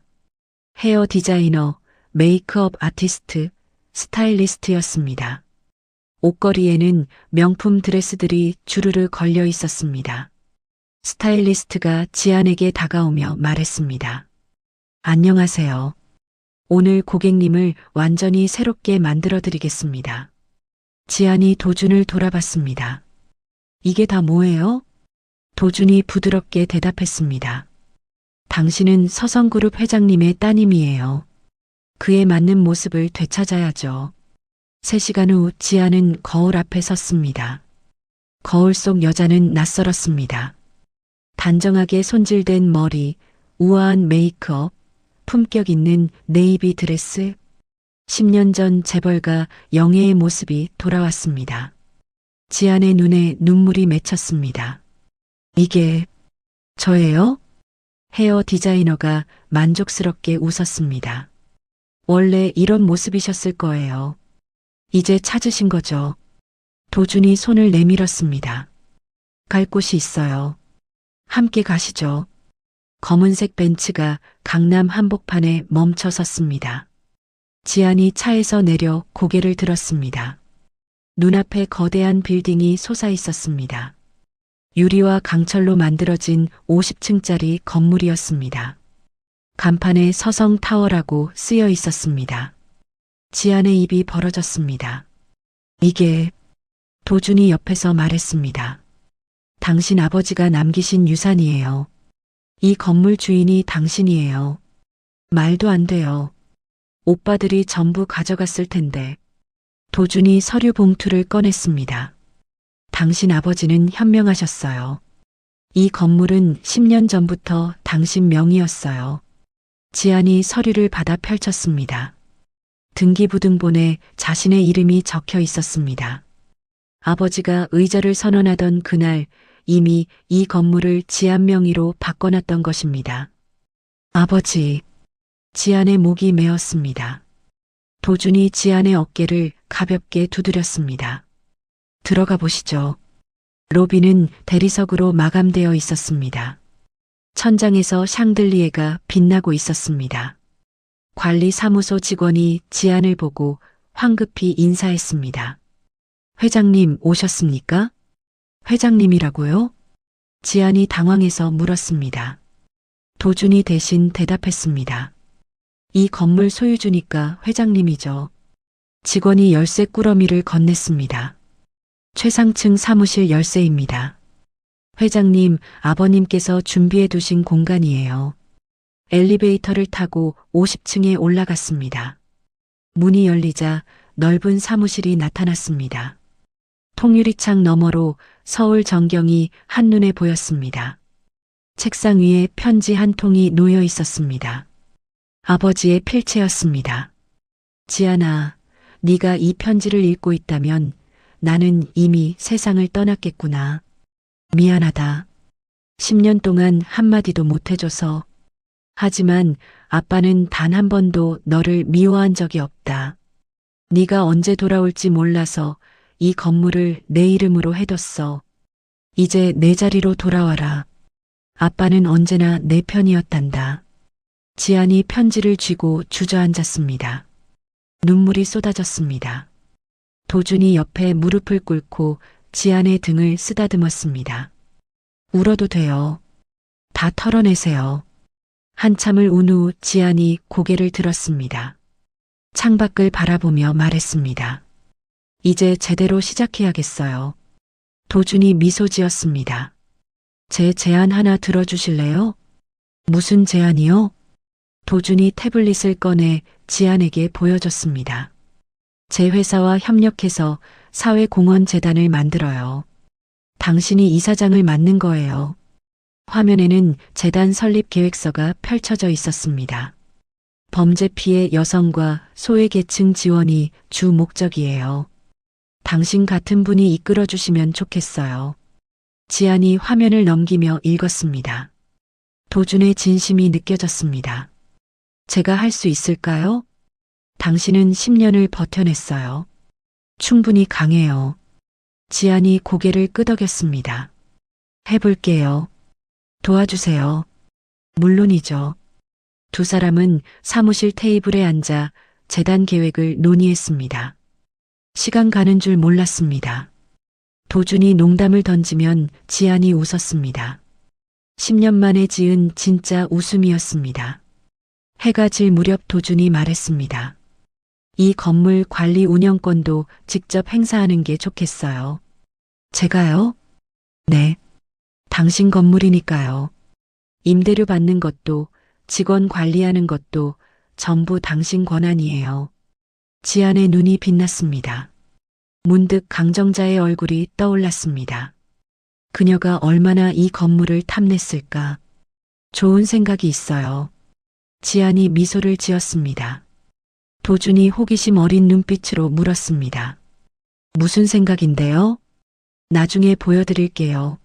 헤어 디자이너, 메이크업 아티스트, 스타일리스트였습니다. 옷걸이에는 명품 드레스들이 주르르 걸려 있었습니다. 스타일리스트가 지안에게 다가오며 말했습니다. 안녕하세요. 오늘 고객님을 완전히 새롭게 만들어 드리겠습니다. 지안이 도준을 돌아봤습니다. 이게 다 뭐예요? 도준이 부드럽게 대답했습니다. 당신은 서성그룹 회장님의 따님이에요. 그에 맞는 모습을 되찾아야죠. 3시간 후 지안은 거울 앞에 섰습니다. 거울 속 여자는 낯설었습니다. 단정하게 손질된 머리, 우아한 메이크업, 품격 있는 네이비 드레스. 10년 전 재벌가 영예의 모습이 돌아왔습니다. 지안의 눈에 눈물이 맺혔습니다. 이게 저예요? 헤어 디자이너가 만족스럽게 웃었습니다. 원래 이런 모습이셨을 거예요. 이제 찾으신 거죠. 도준이 손을 내밀었습니다. 갈 곳이 있어요. 함께 가시죠. 검은색 벤츠가 강남 한복판에 멈춰 섰습니다. 지안이 차에서 내려 고개를 들었습니다. 눈앞에 거대한 빌딩이 솟아 있었습니다. 유리와 강철로 만들어진 50층짜리 건물이었습니다. 간판에 서성타워라고 쓰여 있었습니다. 지안의 입이 벌어졌습니다. 이게 도준이 옆에서 말했습니다. 당신 아버지가 남기신 유산이에요. 이 건물 주인이 당신이에요. 말도 안 돼요. 오빠들이 전부 가져갔을 텐데. 도준이 서류 봉투를 꺼냈습니다. 당신 아버지는 현명하셨어요. 이 건물은 10년 전부터 당신 명의였어요. 지안이 서류를 받아 펼쳤습니다. 등기부등본에 자신의 이름이 적혀 있었습니다. 아버지가 의자를 선언하던 그날 이미 이 건물을 지안 명의로 바꿔놨던 것입니다. 아버지, 지안의 목이 메었습니다. 도준이 지안의 어깨를 가볍게 두드렸습니다. 들어가 보시죠. 로비는 대리석으로 마감되어 있었습니다. 천장에서 샹들리에가 빛나고 있었습니다. 관리사무소 직원이 지안을 보고 황급히 인사했습니다. 회장님 오셨습니까? 회장님이라고요? 지안이 당황해서 물었습니다. 도준이 대신 대답했습니다. 이 건물 소유주니까 회장님이죠. 직원이 열쇠 꾸러미를 건넸습니다. 최상층 사무실 열쇠입니다. 회장님, 아버님께서 준비해 두신 공간이에요. 엘리베이터를 타고 50층에 올라갔습니다. 문이 열리자 넓은 사무실이 나타났습니다. 통유리창 너머로 서울 전경이 한눈에 보였습니다. 책상 위에 편지 한 통이 놓여 있었습니다. 아버지의 필체였습니다. 지안아, 네가 이 편지를 읽고 있다면 나는 이미 세상을 떠났겠구나. 미안하다. 10년 동안 한마디도 못해줘서. 하지만 아빠는 단 한 번도 너를 미워한 적이 없다. 네가 언제 돌아올지 몰라서 이 건물을 내 이름으로 해뒀어. 이제 내 자리로 돌아와라. 아빠는 언제나 내 편이었단다. 지안이 편지를 쥐고 주저앉았습니다. 눈물이 쏟아졌습니다. 도준이 옆에 무릎을 꿇고 지안의 등을 쓰다듬었습니다. 울어도 돼요. 다 털어내세요. 한참을 운 후 지안이 고개를 들었습니다. 창밖을 바라보며 말했습니다. 이제 제대로 시작해야겠어요. 도준이 미소 지었습니다. 제 제안 하나 들어주실래요? 무슨 제안이요? 도준이 태블릿을 꺼내 지안에게 보여줬습니다. 제 회사와 협력해서 사회공헌재단을 만들어요. 당신이 이사장을 맡는 거예요. 화면에는 재단 설립 계획서가 펼쳐져 있었습니다. 범죄 피해 여성과 소외계층 지원이 주 목적이에요. 당신 같은 분이 이끌어주시면 좋겠어요. 지안이 화면을 넘기며 읽었습니다. 도준의 진심이 느껴졌습니다. 제가 할 수 있을까요? 당신은 10년을 버텨냈어요. 충분히 강해요. 지안이 고개를 끄덕였습니다. 해볼게요. 도와주세요. 물론이죠. 두 사람은 사무실 테이블에 앉아 재단 계획을 논의했습니다. 시간 가는 줄 몰랐습니다. 도준이 농담을 던지면 지안이 웃었습니다. 10년 만에 지은 진짜 웃음이었습니다. 해가 질 무렵 도준이 말했습니다. 이 건물 관리 운영권도 직접 행사하는 게 좋겠어요. 제가요? 네. 당신 건물이니까요. 임대료 받는 것도 직원 관리하는 것도 전부 당신 권한이에요. 지안의 눈이 빛났습니다. 문득 강정자의 얼굴이 떠올랐습니다. 그녀가 얼마나 이 건물을 탐냈을까. 좋은 생각이 있어요. 지안이 미소를 지었습니다. 도준이 호기심 어린 눈빛으로 물었습니다. 무슨 생각인데요? 나중에 보여드릴게요.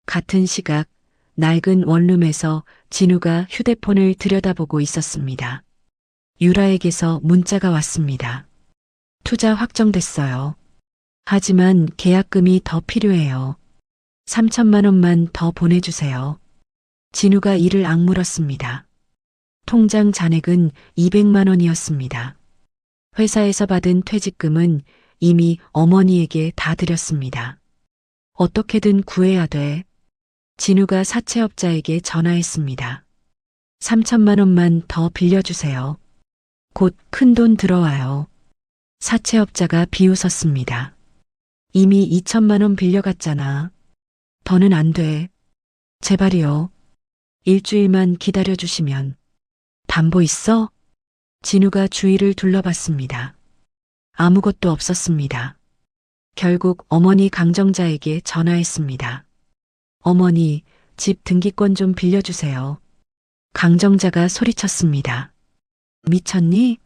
같은 시각 낡은 원룸에서 진우가 휴대폰을 들여다보고 있었습니다. 유라에게서 문자가 왔습니다. 투자 확정됐어요. 하지만 계약금이 더 필요해요. 3천만 원만 더 보내주세요. 진우가 이를 악물었습니다. 통장 잔액은 200만 원이었습니다. 회사에서 받은 퇴직금은 이미 어머니에게 다 드렸습니다. 어떻게든 구해야 돼. 진우가 사채업자에게 전화했습니다. 3천만 원만 더 빌려주세요. 곧 큰돈 들어와요. 사채업자가 비웃었습니다. 이미 2천만 원 빌려갔잖아. 더는 안 돼. 제발이요. 일주일만 기다려주시면. 담보 있어? 진우가 주위를 둘러봤습니다. 아무것도 없었습니다. 결국 어머니 강정자에게 전화했습니다. 어머니, 집 등기권 좀 빌려주세요. 강정자가 소리쳤습니다. 미쳤니?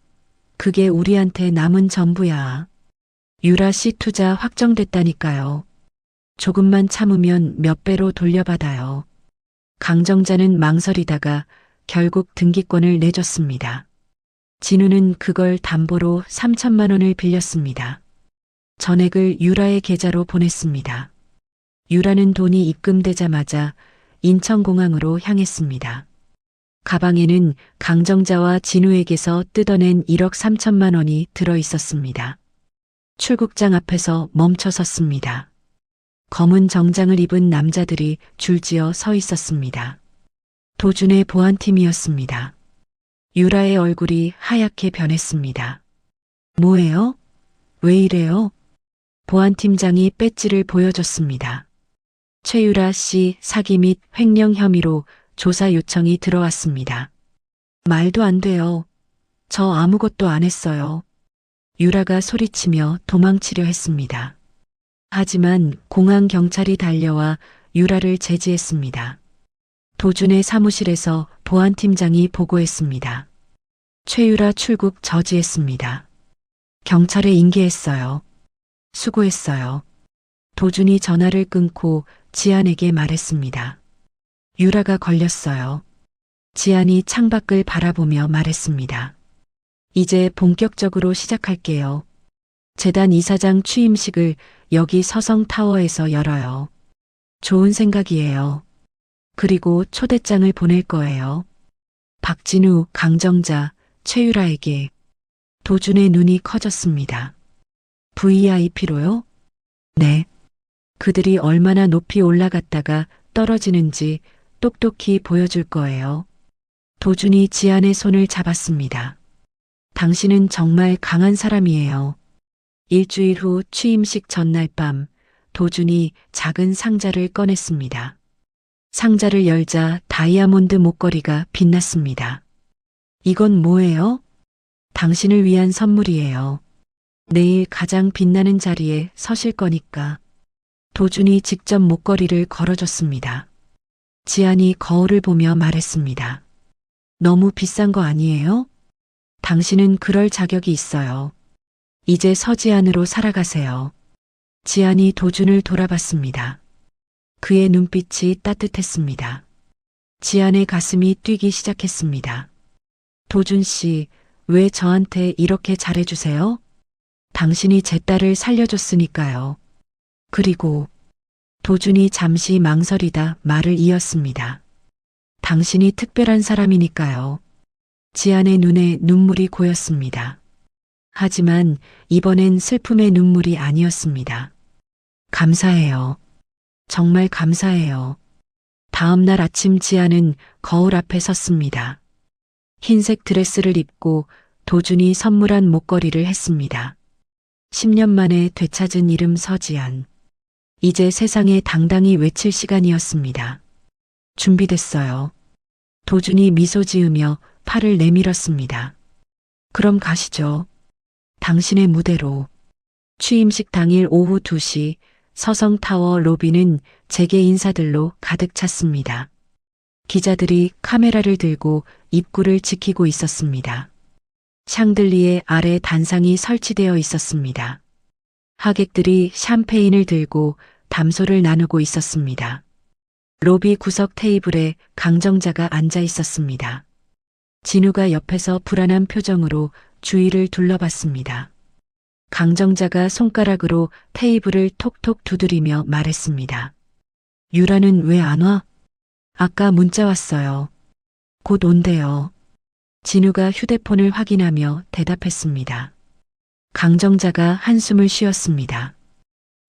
그게 우리한테 남은 전부야. 유라 씨 투자 확정됐다니까요. 조금만 참으면 몇 배로 돌려받아요. 강정자는 망설이다가 결국 등기권을 내줬습니다. 진우는 그걸 담보로 3천만 원을 빌렸습니다. 전액을 유라의 계좌로 보냈습니다. 유라는 돈이 입금되자마자 인천공항으로 향했습니다. 가방에는 강정자와 진우에게서 뜯어낸 1억 3천만 원이 들어 있었습니다. 출국장 앞에서 멈춰 섰습니다. 검은 정장을 입은 남자들이 줄지어 서 있었습니다. 도준의 보안팀이었습니다. 유라의 얼굴이 하얗게 변했습니다. 뭐예요? 왜 이래요? 보안팀장이 배지를 보여줬습니다. 최유라 씨 사기 및 횡령 혐의로 조사 요청이 들어왔습니다. 말도 안 돼요. 저 아무것도 안 했어요. 유라가 소리치며 도망치려 했습니다. 하지만 공항 경찰이 달려와 유라를 제지했습니다. 도준의 사무실에서 보안팀장이 보고했습니다. 최유라 출국 저지했습니다. 경찰에 인계했어요. 수고했어요. 도준이 전화를 끊고 지안에게 말했습니다. 유라가 걸렸어요. 지안이 창밖을 바라보며 말했습니다. 이제 본격적으로 시작할게요. 재단 이사장 취임식을 여기 서성타워에서 열어요. 좋은 생각이에요. 그리고 초대장을 보낼 거예요. 박진우, 강정자, 최유라에게. 도준의 눈이 커졌습니다. VIP로요? 네. 그들이 얼마나 높이 올라갔다가 떨어지는지 똑똑히 보여줄 거예요. 도준이 지안의 손을 잡았습니다. 당신은 정말 강한 사람이에요. 일주일 후 취임식 전날 밤 도준이 작은 상자를 꺼냈습니다. 상자를 열자 다이아몬드 목걸이가 빛났습니다. 이건 뭐예요? 당신을 위한 선물이에요. 내일 가장 빛나는 자리에 서실 거니까. 도준이 직접 목걸이를 걸어줬습니다. 지안이 거울을 보며 말했습니다. 너무 비싼 거 아니에요? 당신은 그럴 자격이 있어요. 이제 서지안으로 살아가세요. 지안이 도준을 돌아봤습니다. 그의 눈빛이 따뜻했습니다. 지안의 가슴이 뛰기 시작했습니다. 도준 씨, 왜 저한테 이렇게 잘해주세요? 당신이 제 딸을 살려줬으니까요. 그리고 도준이 잠시 망설이다 말을 이었습니다. 당신이 특별한 사람이니까요. 지안의 눈에 눈물이 고였습니다. 하지만 이번엔 슬픔의 눈물이 아니었습니다. 감사해요. 정말 감사해요. 다음 날 아침 지안은 거울 앞에 섰습니다. 흰색 드레스를 입고 도준이 선물한 목걸이를 했습니다. 10년 만에 되찾은 이름 서지안. 이제 세상에 당당히 외칠 시간이었습니다. 준비됐어요. 도준이 미소 지으며 팔을 내밀었습니다. 그럼 가시죠. 당신의 무대로. 취임식 당일 오후 2시 서성타워 로비는 재계 인사들로 가득 찼습니다. 기자들이 카메라를 들고 입구를 지키고 있었습니다. 샹들리에 아래 단상이 설치되어 있었습니다. 하객들이 샴페인을 들고 담소를 나누고 있었습니다. 로비 구석 테이블에 강정자가 앉아 있었습니다. 진우가 옆에서 불안한 표정으로 주위를 둘러봤습니다. 강정자가 손가락으로 테이블을 톡톡 두드리며 말했습니다. 유라는 왜 안 와? 아까 문자 왔어요. 곧 온대요. 진우가 휴대폰을 확인하며 대답했습니다. 강정자가 한숨을 쉬었습니다.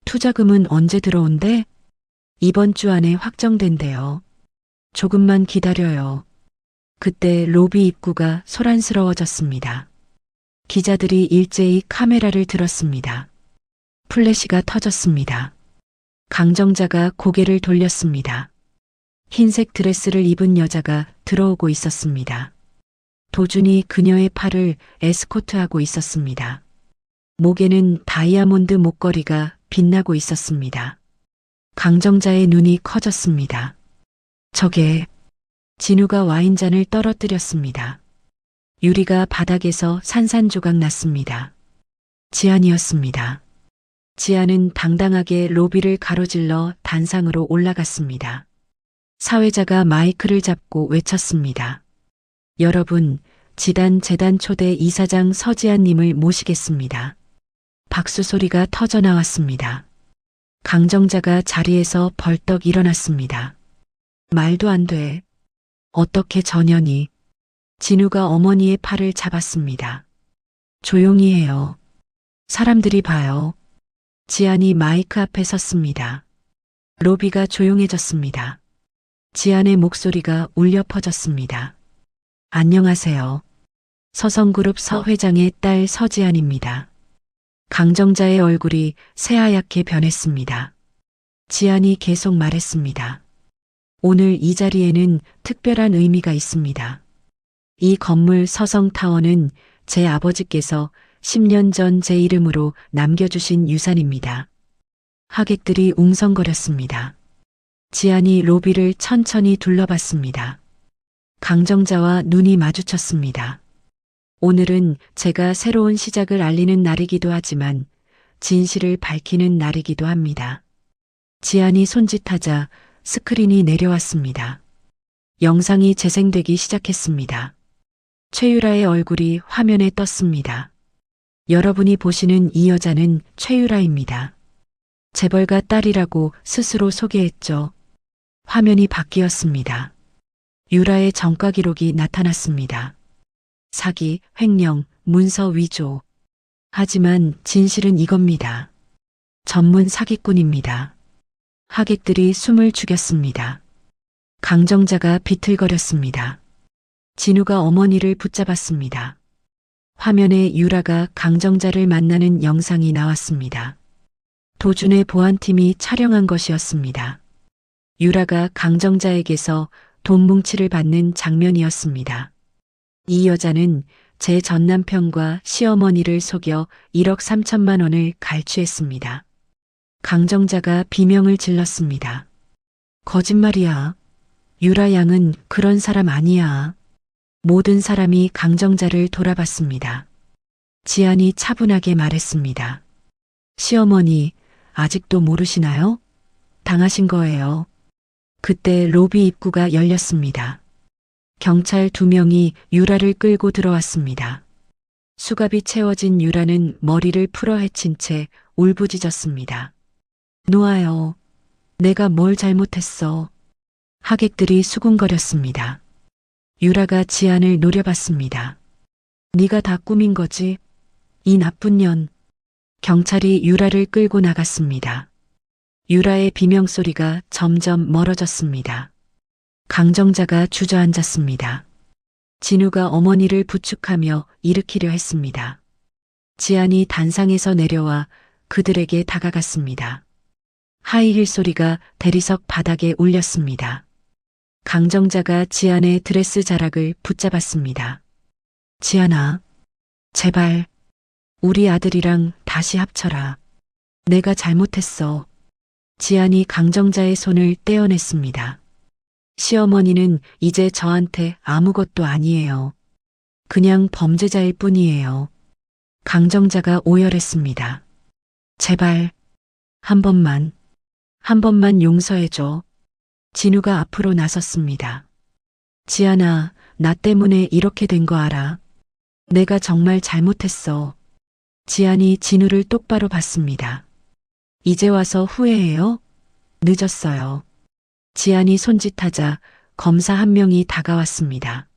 투자금은 언제 들어온대? 이번 주 안에 확정된대요. 조금만 기다려요. 그때 로비 입구가 소란스러워졌습니다. 기자들이 일제히 카메라를 들었습니다. 플래시가 터졌습니다. 강정자가 고개를 돌렸습니다. 흰색 드레스를 입은 여자가 들어오고 있었습니다. 도준이 그녀의 팔을 에스코트하고 있었습니다. 목에는 다이아몬드 목걸이가 빛나고 있었습니다. 강정자의 눈이 커졌습니다. 저게 진우가 와인잔을 떨어뜨렸습니다. 유리가 바닥에서 산산조각 났습니다. 지안이었습니다. 지안은 당당하게 로비를 가로질러 단상으로 올라갔습니다. 사회자가 마이크를 잡고 외쳤습니다. 여러분, 지단 재단 초대 이사장 서지안님을 모시겠습니다. 박수 소리가 터져 나왔습니다. 강정자가 자리에서 벌떡 일어났습니다. 말도 안 돼. 어떻게 전현이. 진우가 어머니의 팔을 잡았습니다. 조용히 해요. 사람들이 봐요. 지안이 마이크 앞에 섰습니다. 로비가 조용해졌습니다. 지안의 목소리가 울려 퍼졌습니다. 안녕하세요. 서성그룹 서 회장의 딸 서지안입니다. 강정자의 얼굴이 새하얗게 변했습니다. 지안이 계속 말했습니다. 오늘 이 자리에는 특별한 의미가 있습니다. 이 건물 서성타워는 제 아버지께서 10년 전 제 이름으로 남겨주신 유산입니다. 하객들이 웅성거렸습니다. 지안이 로비를 천천히 둘러봤습니다. 강정자와 눈이 마주쳤습니다. 오늘은 제가 새로운 시작을 알리는 날이기도 하지만 진실을 밝히는 날이기도 합니다. 지안이 손짓하자 스크린이 내려왔습니다. 영상이 재생되기 시작했습니다. 최유라의 얼굴이 화면에 떴습니다. 여러분이 보시는 이 여자는 최유라입니다. 재벌가 딸이라고 스스로 소개했죠. 화면이 바뀌었습니다. 유라의 전과 기록이 나타났습니다. 사기, 횡령, 문서 위조. 하지만 진실은 이겁니다. 전문 사기꾼입니다. 하객들이 숨을 죽였습니다. 강정자가 비틀거렸습니다. 진우가 어머니를 붙잡았습니다. 화면에 유라가 강정자를 만나는 영상이 나왔습니다. 도준의 보안팀이 촬영한 것이었습니다. 유라가 강정자에게서 돈 뭉치를 받는 장면이었습니다. 이 여자는 제 전남편과 시어머니를 속여 1억 3천만 원을 갈취했습니다. 강정자가 비명을 질렀습니다. 거짓말이야. 유라 양은 그런 사람 아니야. 모든 사람이 강정자를 돌아봤습니다. 지안이 차분하게 말했습니다. 시어머니, 아직도 모르시나요? 당하신 거예요. 그때 로비 입구가 열렸습니다. 경찰 2명이 유라를 끌고 들어왔습니다. 수갑이 채워진 유라는 머리를 풀어 헤친 채 울부짖었습니다. 놓아요. 내가 뭘 잘못했어. 하객들이 수군거렸습니다. 유라가 지안을 노려봤습니다. 네가 다 꾸민 거지? 이 나쁜 년. 경찰이 유라를 끌고 나갔습니다. 유라의 비명소리가 점점 멀어졌습니다. 강정자가 주저앉았습니다. 진우가 어머니를 부축하며 일으키려 했습니다. 지안이 단상에서 내려와 그들에게 다가갔습니다. 하이힐 소리가 대리석 바닥에 울렸습니다. 강정자가 지안의 드레스 자락을 붙잡았습니다. 지안아, 제발 우리 아들이랑 다시 합쳐라. 내가 잘못했어. 지안이 강정자의 손을 떼어냈습니다. 시어머니는 이제 저한테 아무것도 아니에요. 그냥 범죄자일 뿐이에요. 강정자가 오열했습니다. 제발 한 번만 용서해줘. 진우가 앞으로 나섰습니다. 지안아, 나 때문에 이렇게 된 거 알아. 내가 정말 잘못했어. 지안이 진우를 똑바로 봤습니다. 이제 와서 후회해요? 늦었어요. 지안이 손짓하자 검사 한 명이 다가왔습니다.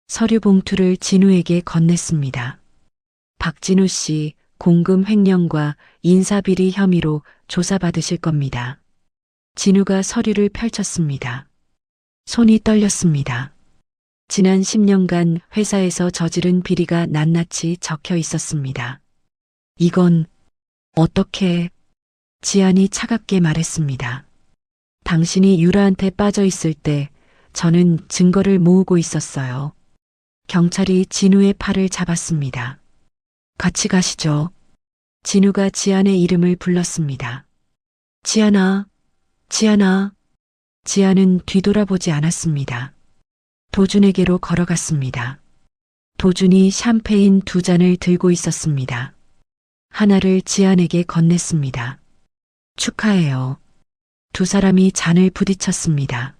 서류 봉투를 진우에게 건넸습니다. 박진우 씨, 공금 횡령과 인사비리 혐의로 조사받으실 겁니다. 진우가 서류를 펼쳤습니다. 손이 떨렸습니다. 지난 10년간 회사에서 저지른 비리가 낱낱이 적혀 있었습니다. 이건 어떻게... 지안이 차갑게 말했습니다. 당신이 유라한테 빠져 있을 때 저는 증거를 모으고 있었어요. 경찰이 진우의 팔을 잡았습니다. 같이 가시죠. 진우가 지안의 이름을 불렀습니다. 지안아, 지안아. 지안은 뒤돌아보지 않았습니다. 도준에게로 걸어갔습니다. 도준이 샴페인 2잔을 들고 있었습니다. 하나를 지안에게 건넸습니다. 축하해요. 두 사람이 잔을 부딪혔습니다.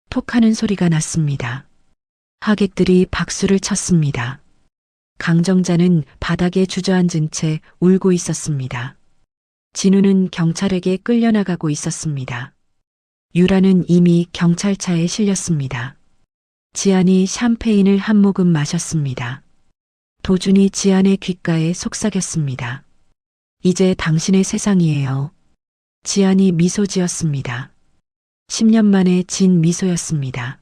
톡 하는 소리가 났습니다. 하객들이 박수를 쳤습니다. 강정자는 바닥에 주저앉은 채 울고 있었습니다. 진우는 경찰에게 끌려나가고 있었습니다. 유라는 이미 경찰차에 실렸습니다. 지안이 샴페인을 한 모금 마셨습니다. 도준이 지안의 귓가에 속삭였습니다. 이제 당신의 세상이에요. 지안이 미소 지었습니다. 10년 만에 진 미소였습니다.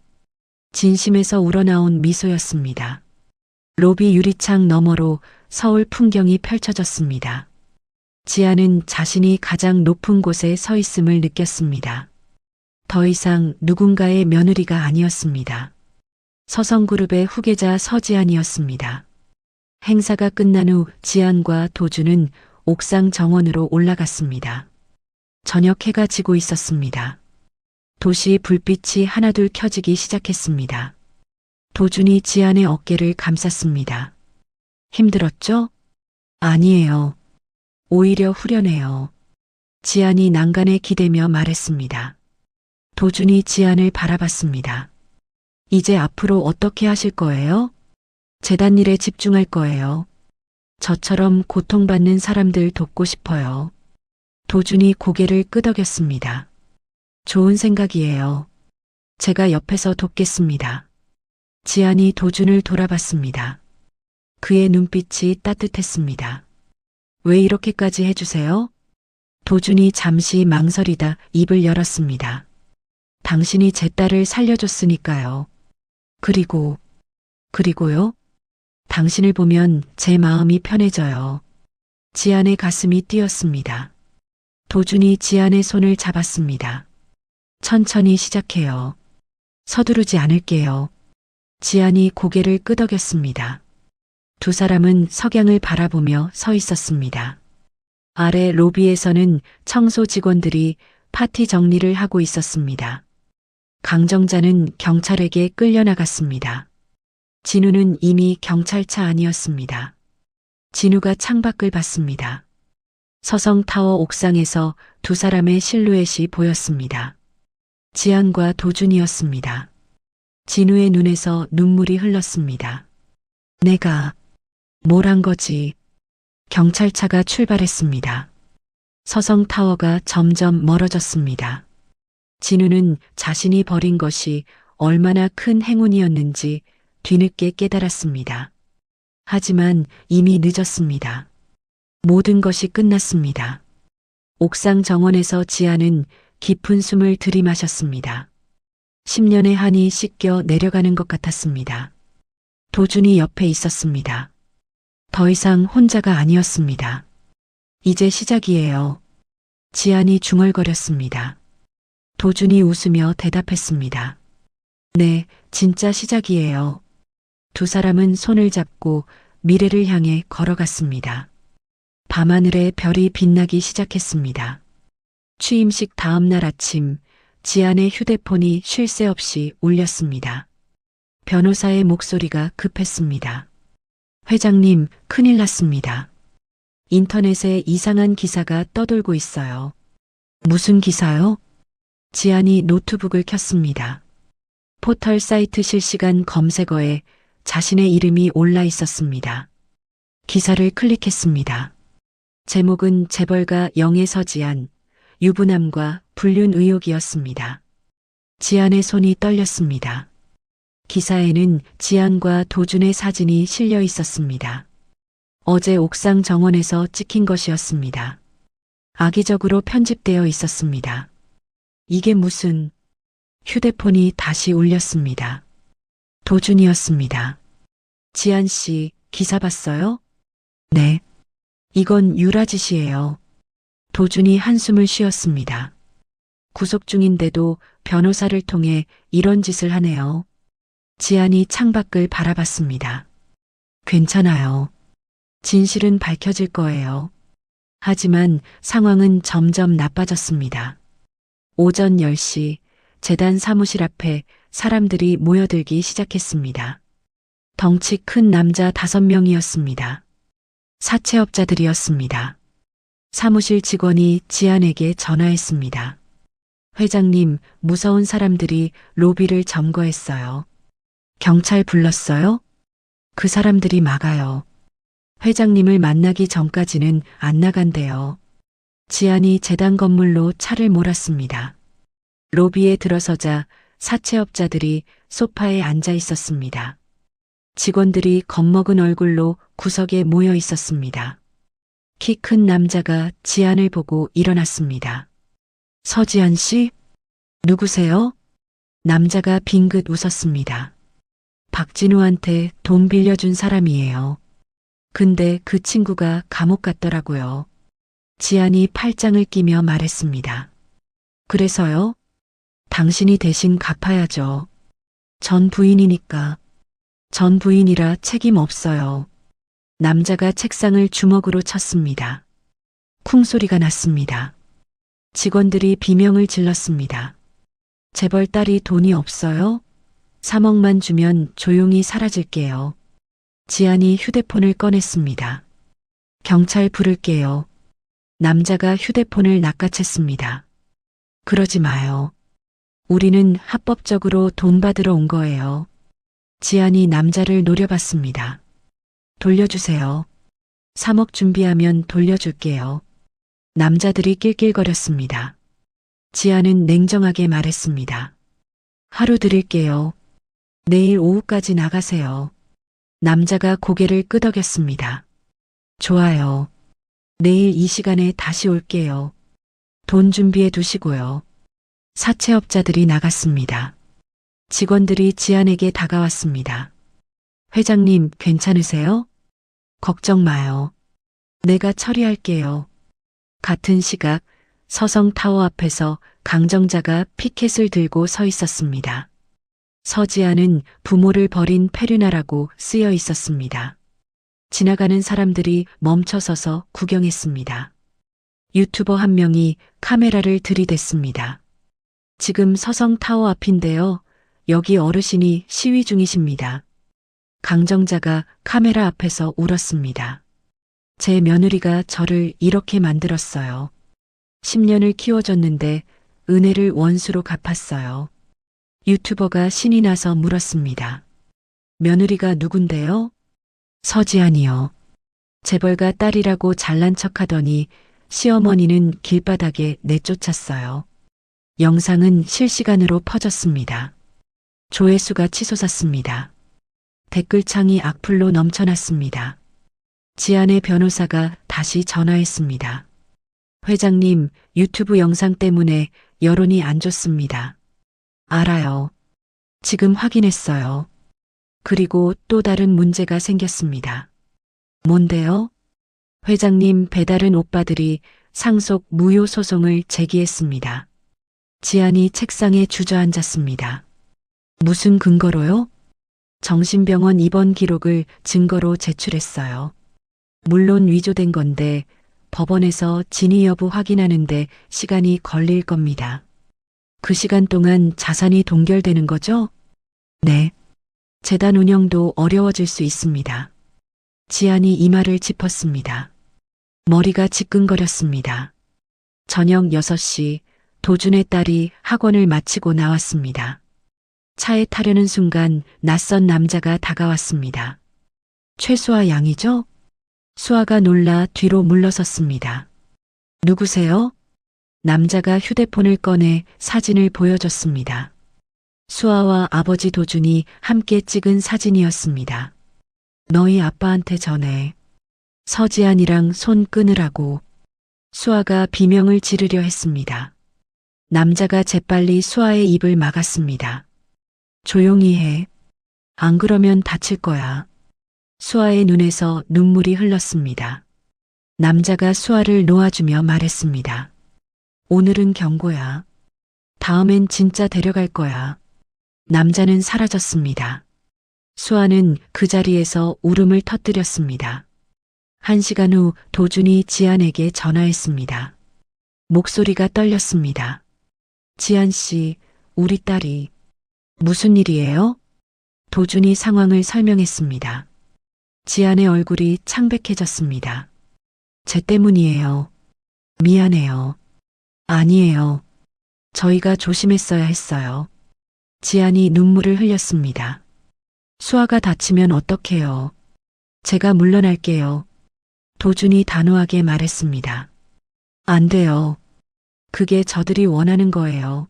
진심에서 우러나온 미소였습니다. 로비 유리창 너머로 서울 풍경이 펼쳐졌습니다. 지안은 자신이 가장 높은 곳에 서 있음을 느꼈습니다. 더 이상 누군가의 며느리가 아니었습니다. 서성그룹의 후계자 서지안이었습니다. 행사가 끝난 후 지안과 도준은 옥상 정원으로 올라갔습니다. 저녁 해가 지고 있었습니다. 도시 불빛이 하나둘 켜지기 시작했습니다. 도준이 지안의 어깨를 감쌌습니다. 힘들었죠? 아니에요. 오히려 후련해요. 지안이 난간에 기대며 말했습니다. 도준이 지안을 바라봤습니다. 이제 앞으로 어떻게 하실 거예요? 재단 일에 집중할 거예요. 저처럼 고통받는 사람들 돕고 싶어요. 도준이 고개를 끄덕였습니다. 좋은 생각이에요. 제가 옆에서 돕겠습니다. 지안이 도준을 돌아봤습니다. 그의 눈빛이 따뜻했습니다. 왜 이렇게까지 해주세요? 도준이 잠시 망설이다 입을 열었습니다. 당신이 제 딸을 살려줬으니까요. 그리고요? 당신을 보면 제 마음이 편해져요. 지안의 가슴이 뛰었습니다. 도준이 지안의 손을 잡았습니다. 천천히 시작해요. 서두르지 않을게요. 지안이 고개를 끄덕였습니다. 두 사람은 석양을 바라보며 서 있었습니다. 아래 로비에서는 청소 직원들이 파티 정리를 하고 있었습니다. 강정자는 경찰에게 끌려나갔습니다. 진우는 이미 경찰차 안이었습니다. 진우가 창밖을 봤습니다. 서성타워 옥상에서 두 사람의 실루엣이 보였습니다. 지안과 도준이었습니다. 진우의 눈에서 눈물이 흘렀습니다. 내가 뭘 한 거지? 경찰차가 출발했습니다. 서성타워가 점점 멀어졌습니다. 진우는 자신이 벌인 것이 얼마나 큰 행운이었는지 뒤늦게 깨달았습니다. 하지만 이미 늦었습니다. 모든 것이 끝났습니다. 옥상 정원에서 지안은 깊은 숨을 들이마셨습니다. 10년의 한이 씻겨 내려가는 것 같았습니다. 도준이 옆에 있었습니다. 더 이상 혼자가 아니었습니다. 이제 시작이에요. 지안이 중얼거렸습니다. 도준이 웃으며 대답했습니다. 네, 진짜 시작이에요. 두 사람은 손을 잡고 미래를 향해 걸어갔습니다. 밤하늘에 별이 빛나기 시작했습니다. 취임식 다음 날 아침, 지안의 휴대폰이 쉴 새 없이 울렸습니다. 변호사의 목소리가 급했습니다. 회장님, 큰일 났습니다. 인터넷에 이상한 기사가 떠돌고 있어요. 무슨 기사요? 지안이 노트북을 켰습니다. 포털 사이트 실시간 검색어에 자신의 이름이 올라 있었습니다. 기사를 클릭했습니다. 제목은 재벌가 영애 서지안, 유부남과 불륜 의혹이었습니다. 지안의 손이 떨렸습니다. 기사에는 지안과 도준의 사진이 실려 있었습니다. 어제 옥상 정원에서 찍힌 것이었습니다. 악의적으로 편집되어 있었습니다. 이게 무슨... 휴대폰이 다시 울렸습니다. 도준이었습니다. 지안 씨, 기사 봤어요? 네. 이건 유라 짓이에요. 도준이 한숨을 쉬었습니다. 구속 중인데도 변호사를 통해 이런 짓을 하네요. 지안이 창밖을 바라봤습니다. 괜찮아요. 진실은 밝혀질 거예요. 하지만 상황은 점점 나빠졌습니다. 오전 10시 재단 사무실 앞에 사람들이 모여들기 시작했습니다. 덩치 큰 남자 5명이었습니다. 사채업자들이었습니다. 사무실 직원이 지안에게 전화했습니다. 회장님, 무서운 사람들이 로비를 점거했어요. 경찰 불렀어요? 그 사람들이 막아요. 회장님을 만나기 전까지는 안 나간대요. 지안이 재단 건물로 차를 몰았습니다. 로비에 들어서자 사채업자들이 소파에 앉아 있었습니다. 직원들이 겁먹은 얼굴로 구석에 모여 있었습니다. 키 큰 남자가 지안을 보고 일어났습니다. 서지안 씨? 누구세요? 남자가 빙긋 웃었습니다. 박진우한테 돈 빌려준 사람이에요. 근데 그 친구가 감옥 갔더라고요. 지안이 팔짱을 끼며 말했습니다. 그래서요? 당신이 대신 갚아야죠. 전 부인이니까. 전 부인이라 책임 없어요. 남자가 책상을 주먹으로 쳤습니다. 쿵 소리가 났습니다. 직원들이 비명을 질렀습니다. 재벌 딸이 돈이 없어요? 3억만 주면 조용히 사라질게요. 지안이 휴대폰을 꺼냈습니다. 경찰 부를게요. 남자가 휴대폰을 낚아챘습니다. 그러지 마요. 우리는 합법적으로 돈 받으러 온 거예요. 지안이 남자를 노려봤습니다. 돌려주세요. 3억 준비하면 돌려줄게요. 남자들이 낄낄거렸습니다. 지안은 냉정하게 말했습니다. 하루 드릴게요. 내일 오후까지 나가세요. 남자가 고개를 끄덕였습니다. 좋아요. 내일 이 시간에 다시 올게요. 돈 준비해 두시고요. 사채업자들이 나갔습니다. 직원들이 지안에게 다가왔습니다. 회장님, 괜찮으세요? 걱정 마요. 내가 처리할게요. 같은 시각 서성타워 앞에서 강정자가 피켓을 들고 서 있었습니다. 서지안은 부모를 버린 페르나라고 쓰여 있었습니다. 지나가는 사람들이 멈춰서서 구경했습니다. 유튜버 한 명이 카메라를 들이댔습니다. 지금 서성타워 앞인데요. 여기 어르신이 시위 중이십니다. 강정자가 카메라 앞에서 울었습니다. 제 며느리가 저를 이렇게 만들었어요. 10년을 키워줬는데 은혜를 원수로 갚았어요. 유튜버가 신이 나서 물었습니다. 며느리가 누군데요? 서지안이요. 재벌가 딸이라고 잘난 척하더니 시어머니는 길바닥에 내쫓았어요. 영상은 실시간으로 퍼졌습니다. 조회수가 치솟았습니다. 댓글창이 악플로 넘쳐났습니다. 지안의 변호사가 다시 전화했습니다. 회장님, 유튜브 영상 때문에 여론이 안 좋습니다. 알아요. 지금 확인했어요. 그리고 또 다른 문제가 생겼습니다. 뭔데요? 회장님 배다른 오빠들이 상속 무효 소송을 제기했습니다. 지안이 책상에 주저앉았습니다. 무슨 근거로요? 정신병원 입원 기록을 증거로 제출했어요. 물론 위조된 건데 법원에서 진위 여부 확인하는데 시간이 걸릴 겁니다. 그 시간 동안 자산이 동결되는 거죠? 네. 재단 운영도 어려워질 수 있습니다. 지안이 이마를 짚었습니다. 머리가 지끈거렸습니다. 저녁 6시 도준의 딸이 학원을 마치고 나왔습니다. 차에 타려는 순간 낯선 남자가 다가왔습니다. 최수아 양이죠? 수아가 놀라 뒤로 물러섰습니다. 누구세요? 남자가 휴대폰을 꺼내 사진을 보여줬습니다. 수아와 아버지 도준이 함께 찍은 사진이었습니다. 너희 아빠한테 전해. 서지안이랑 손 끊으라고. 수아가 비명을 지르려 했습니다. 남자가 재빨리 수아의 입을 막았습니다. 조용히 해. 안 그러면 다칠 거야. 수아의 눈에서 눈물이 흘렀습니다. 남자가 수아를 놓아주며 말했습니다. 오늘은 경고야. 다음엔 진짜 데려갈 거야. 남자는 사라졌습니다. 수아는 그 자리에서 울음을 터뜨렸습니다. 1시간 후 도준이 지안에게 전화했습니다. 목소리가 떨렸습니다. 지안 씨, 우리 딸이. 무슨 일이에요? 도준이 상황을 설명했습니다. 지안의 얼굴이 창백해졌습니다. 쟤 때문이에요. 미안해요. 아니에요. 저희가 조심했어야 했어요. 지안이 눈물을 흘렸습니다. 수아가 다치면 어떡해요. 제가 물러날게요. 도준이 단호하게 말했습니다. 안 돼요. 그게 저들이 원하는 거예요.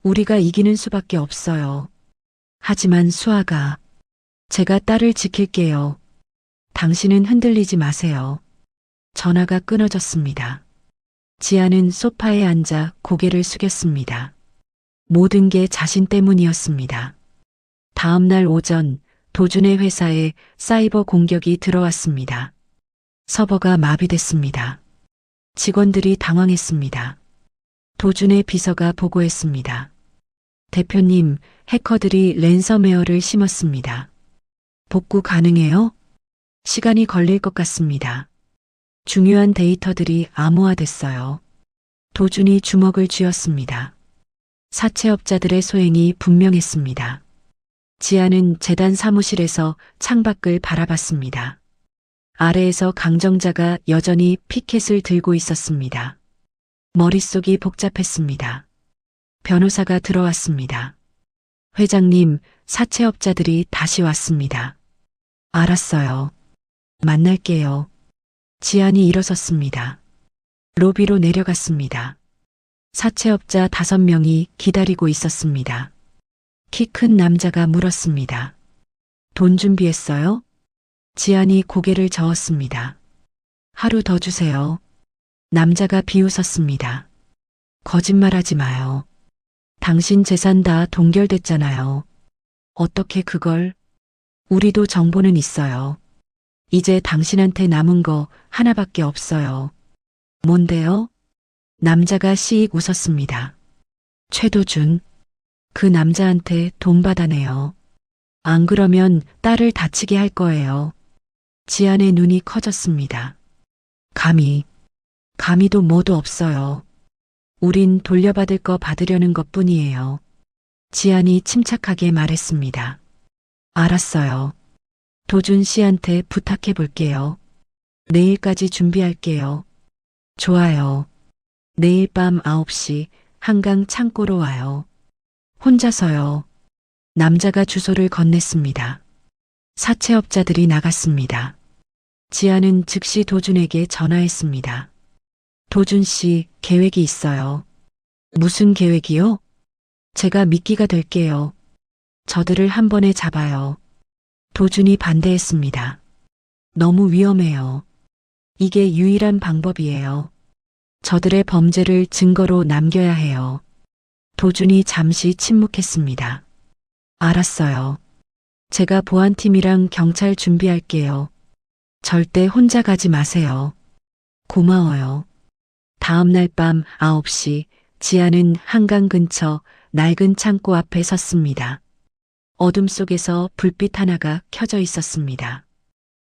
우리가 이기는 수밖에 없어요. 하지만 수아가, 제가 딸을 지킬게요. 당신은 흔들리지 마세요. 전화가 끊어졌습니다. 지아는 소파에 앉아 고개를 숙였습니다. 모든 게 자신 때문이었습니다. 다음 날 오전 도준의 회사에 사이버 공격이 들어왔습니다. 서버가 마비됐습니다. 직원들이 당황했습니다. 도준의 비서가 보고했습니다. 대표님, 해커들이 랜섬웨어를 심었습니다. 복구 가능해요? 시간이 걸릴 것 같습니다. 중요한 데이터들이 암호화됐어요. 도준이 주먹을 쥐었습니다. 사채업자들의 소행이 분명했습니다. 지아는 재단 사무실에서 창밖을 바라봤습니다. 아래에서 강정자가 여전히 피켓을 들고 있었습니다. 머릿속이 복잡했습니다. 변호사가 들어왔습니다. 회장님, 사채업자들이 다시 왔습니다. 알았어요. 만날게요. 지안이 일어섰습니다. 로비로 내려갔습니다. 사채업자 5명이 기다리고 있었습니다. 키 큰 남자가 물었습니다. 돈 준비했어요? 지안이 고개를 저었습니다. 하루 더 주세요. 남자가 비웃었습니다. 거짓말하지 마요. 당신 재산 다 동결됐잖아요. 어떻게 그걸? 우리도 정보는 있어요. 이제 당신한테 남은 거 하나밖에 없어요. 뭔데요? 남자가 시익 웃었습니다. 최도준. 그 남자한테 돈 받아내요. 안 그러면 딸을 다치게 할 거예요. 지안의 눈이 커졌습니다. 감히도 뭐도 없어요. 우린 돌려받을 거 받으려는 것 뿐이에요. 지안이 침착하게 말했습니다. 알았어요. 도준 씨한테 부탁해 볼게요. 내일까지 준비할게요. 좋아요. 내일 밤 9시 한강 창고로 와요. 혼자서요. 남자가 주소를 건넸습니다. 사채업자들이 나갔습니다. 지아는 즉시 도준에게 전화했습니다. 도준 씨, 계획이 있어요. 무슨 계획이요? 제가 미끼가 될게요. 저들을 한 번에 잡아요. 도준이 반대했습니다. 너무 위험해요. 이게 유일한 방법이에요. 저들의 범죄를 증거로 남겨야 해요. 도준이 잠시 침묵했습니다. 알았어요. 제가 보안팀이랑 경찰 준비할게요. 절대 혼자 가지 마세요. 고마워요. 다음 날 밤 9시 지아는 한강 근처 낡은 창고 앞에 섰습니다. 어둠 속에서 불빛 하나가 켜져 있었습니다.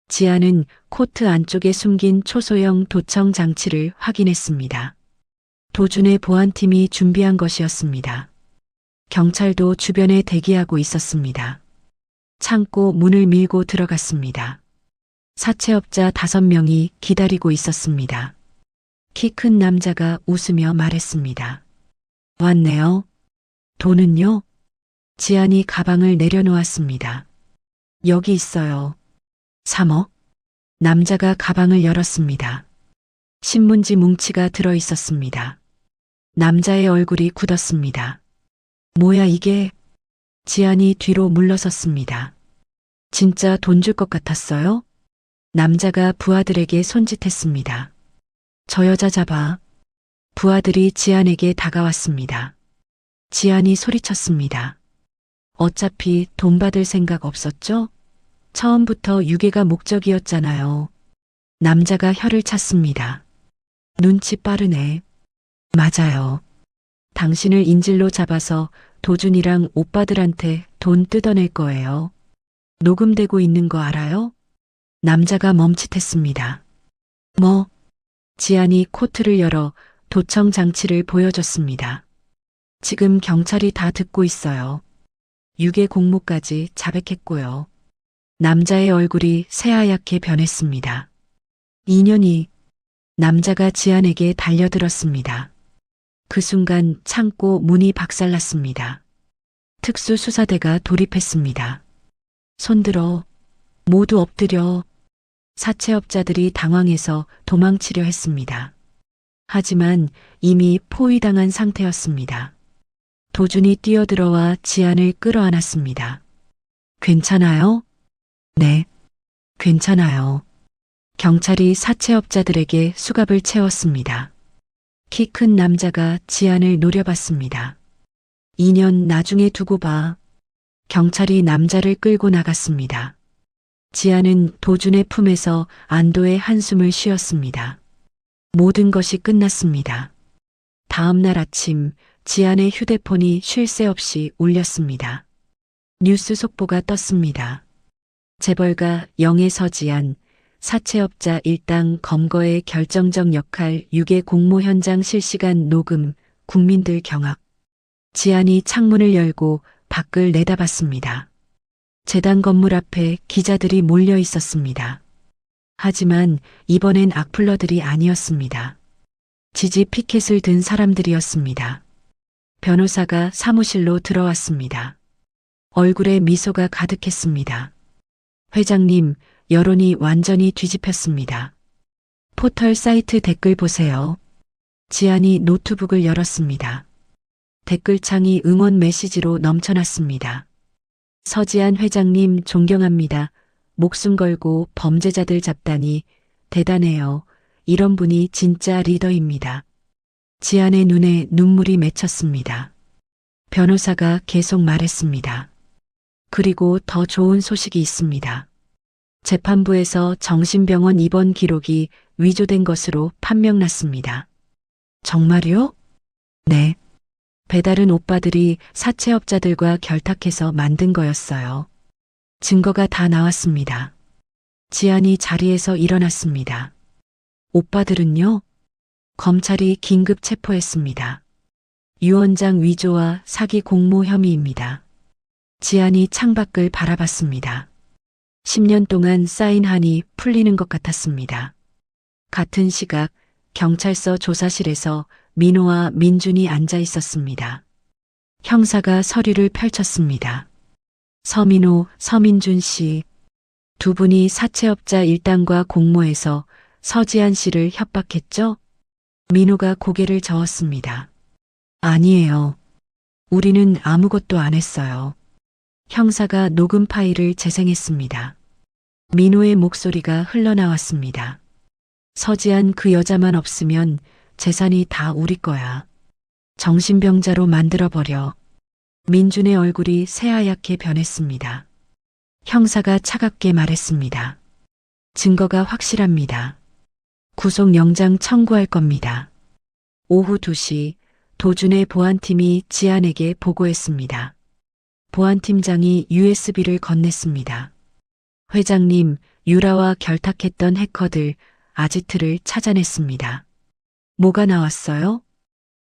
지아는 코트 안쪽에 숨긴 초소형 도청 장치를 확인했습니다. 도준의 보안팀이 준비한 것이었습니다. 경찰도 주변에 대기하고 있었습니다. 창고 문을 밀고 들어갔습니다. 사채업자 5명이 기다리고 있었습니다. 키 큰 남자가 웃으며 말했습니다. 왔네요. 돈은요? 지안이 가방을 내려놓았습니다. 여기 있어요. 3억? 남자가 가방을 열었습니다. 신문지 뭉치가 들어 있었습니다. 남자의 얼굴이 굳었습니다. 뭐야 이게? 지안이 뒤로 물러섰습니다. 진짜 돈 줄 것 같았어요? 남자가 부하들에게 손짓했습니다. 저 여자 잡아. 부하들이 지안에게 다가왔습니다. 지안이 소리쳤습니다. 어차피 돈 받을 생각 없었죠? 처음부터 유괴가 목적이었잖아요. 남자가 혀를 찼습니다. 눈치 빠르네. 맞아요. 당신을 인질로 잡아서 도준이랑 오빠들한테 돈 뜯어낼 거예요. 녹음되고 있는 거 알아요? 남자가 멈칫했습니다. 뭐? 지안이 코트를 열어 도청 장치를 보여줬습니다. 지금 경찰이 다 듣고 있어요. 유괴 공모까지 자백했고요. 남자의 얼굴이 새하얗게 변했습니다. 인연이 남자가 지안에게 달려들었습니다. 그 순간 창고 문이 박살났습니다. 특수수사대가 돌입했습니다. 손들어, 모두 엎드려. 사채업자들이 당황해서 도망치려 했습니다. 하지만 이미 포위당한 상태였습니다. 도준이 뛰어들어와 지안을 끌어안았습니다. 괜찮아요? 네, 괜찮아요. 경찰이 사채업자들에게 수갑을 채웠습니다. 키 큰 남자가 지안을 노려봤습니다. 2년 나중에 두고 봐. 경찰이 남자를 끌고 나갔습니다. 지안은 도준의 품에서 안도의 한숨을 쉬었습니다. 모든 것이 끝났습니다. 다음 날 아침 지안의 휴대폰이 쉴 새 없이 울렸습니다. 뉴스 속보가 떴습니다. 재벌가 영애 서지안, 사채업자 일당 검거의 결정적 역할 유괴 공모 현장 실시간 녹음, 국민들 경악. 지안이 창문을 열고 밖을 내다봤습니다. 재단 건물 앞에 기자들이 몰려 있었습니다. 하지만 이번엔 악플러들이 아니었습니다. 지지 피켓을 든 사람들이었습니다. 변호사가 사무실로 들어왔습니다. 얼굴에 미소가 가득했습니다. 회장님, 여론이 완전히 뒤집혔습니다. 포털 사이트 댓글 보세요. 지안이 노트북을 열었습니다. 댓글창이 응원 메시지로 넘쳐났습니다. 서지안 회장님 존경합니다. 목숨 걸고 범죄자들 잡다니 대단해요. 이런 분이 진짜 리더입니다. 지안의 눈에 눈물이 맺혔습니다. 변호사가 계속 말했습니다. 그리고 더 좋은 소식이 있습니다. 재판부에서 정신병원 입원 기록이 위조된 것으로 판명났습니다. 정말요? 네. 배달은 오빠들이 사채업자들과 결탁해서 만든 거였어요. 증거가 다 나왔습니다. 지안이 자리에서 일어났습니다. 오빠들은요? 검찰이 긴급 체포했습니다. 유언장 위조와 사기 공모 혐의입니다. 지안이 창밖을 바라봤습니다. 10년 동안 쌓인 한이 풀리는 것 같았습니다. 같은 시각 경찰서 조사실에서 민호와 민준이 앉아 있었습니다. 형사가 서류를 펼쳤습니다. 서민호, 서민준 씨. 두 분이 사채업자 일당과 공모해서 서지안 씨를 협박했죠? 민호가 고개를 저었습니다. 아니에요. 우리는 아무것도 안 했어요. 형사가 녹음 파일을 재생했습니다. 민호의 목소리가 흘러나왔습니다. 서지안 그 여자만 없으면 재산이 다 우리 거야. 정신병자로 만들어버려. 민준의 얼굴이 새하얗게 변했습니다. 형사가 차갑게 말했습니다. 증거가 확실합니다. 구속영장 청구할 겁니다. 오후 2시 도준의 보안팀이 지안에게 보고했습니다. 보안팀장이 USB를 건넸습니다. 회장님, 유라와 결탁했던 해커들 아지트를 찾아냈습니다. 뭐가 나왔어요?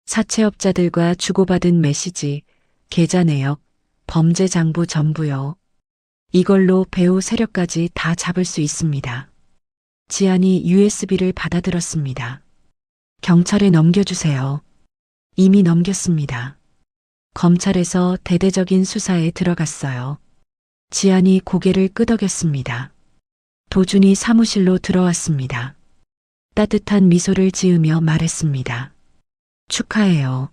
사채업자들과 주고받은 메시지, 계좌 내역, 범죄 장부 전부요. 이걸로 배후 세력까지 다 잡을 수 있습니다. 지안이 USB를 받아들었습니다. 경찰에 넘겨주세요. 이미 넘겼습니다. 검찰에서 대대적인 수사에 들어갔어요. 지안이 고개를 끄덕였습니다. 도준이 사무실로 들어왔습니다. 따뜻한 미소를 지으며 말했습니다. 축하해요.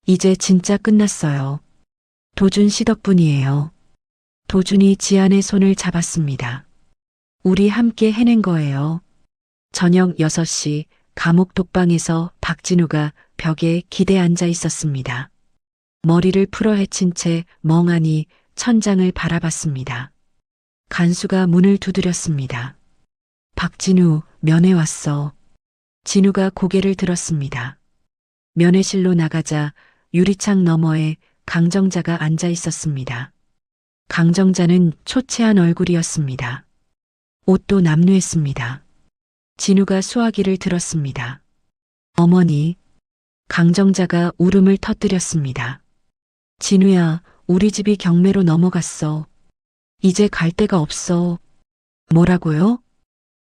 이제 진짜 끝났어요. 도준 씨 덕분이에요. 도준이 지안의 손을 잡았습니다. 우리 함께 해낸 거예요. 저녁 6시 감옥 독방에서 박진우가 벽에 기대 앉아 있었습니다. 머리를 풀어 헤친 채 멍하니 천장을 바라봤습니다. 간수가 문을 두드렸습니다. 박진우, 면회 왔어. 진우가 고개를 들었습니다. 면회실로 나가자 유리창 너머에 강정자가 앉아 있었습니다. 강정자는 초췌한 얼굴이었습니다. 옷도 남루했습니다. 진우가 수화기를 들었습니다. 어머니, 강정자가 울음을 터뜨렸습니다. 진우야, 우리 집이 경매로 넘어갔어. 이제 갈 데가 없어. 뭐라고요?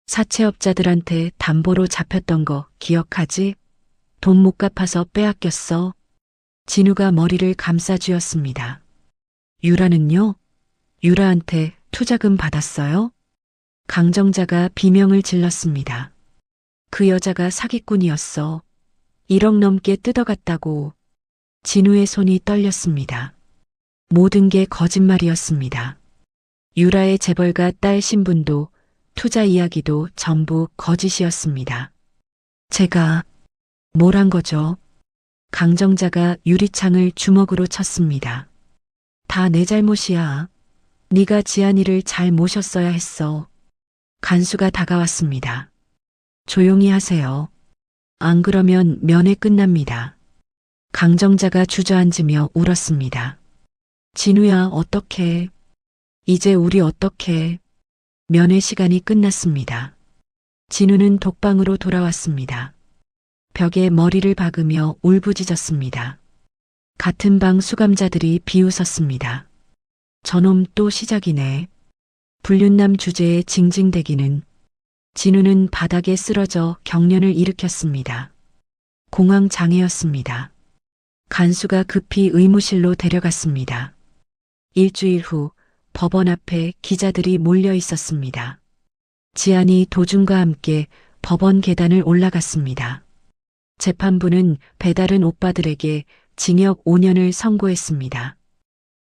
사채업자들한테 담보로 잡혔던 거 기억하지? 돈 못 갚아서 빼앗겼어. 진우가 머리를 감싸 쥐었습니다. 유라는요? 유라한테 투자금 받았어요? 강정자가 비명을 질렀습니다. 그 여자가 사기꾼이었어. 1억 넘게 뜯어갔다고. 진우의 손이 떨렸습니다. 모든 게 거짓말이었습니다. 유라의 재벌가 딸 신분도 투자 이야기도 전부 거짓이었습니다. 제가 뭘 한 거죠? 강정자가 유리창을 주먹으로 쳤습니다. 다 내 잘못이야. 네가 지안이를 잘 모셨어야 했어. 간수가 다가왔습니다. 조용히 하세요. 안 그러면 면회 끝납니다. 강정자가 주저앉으며 울었습니다. 진우야, 어떡해. 이제 우리 어떡해. 면회 시간이 끝났습니다. 진우는 독방으로 돌아왔습니다. 벽에 머리를 박으며 울부짖었습니다. 같은 방 수감자들이 비웃었습니다. 저놈 또 시작이네. 불륜남 주제에 징징대기는. 진우는 바닥에 쓰러져 경련을 일으켰습니다. 공황장애였습니다. 간수가 급히 의무실로 데려갔습니다. 일주일 후 법원 앞에 기자들이 몰려 있었습니다. 지안이 도준과 함께 법원 계단을 올라갔습니다. 재판부는 배다른 오빠들에게 징역 5년을 선고했습니다.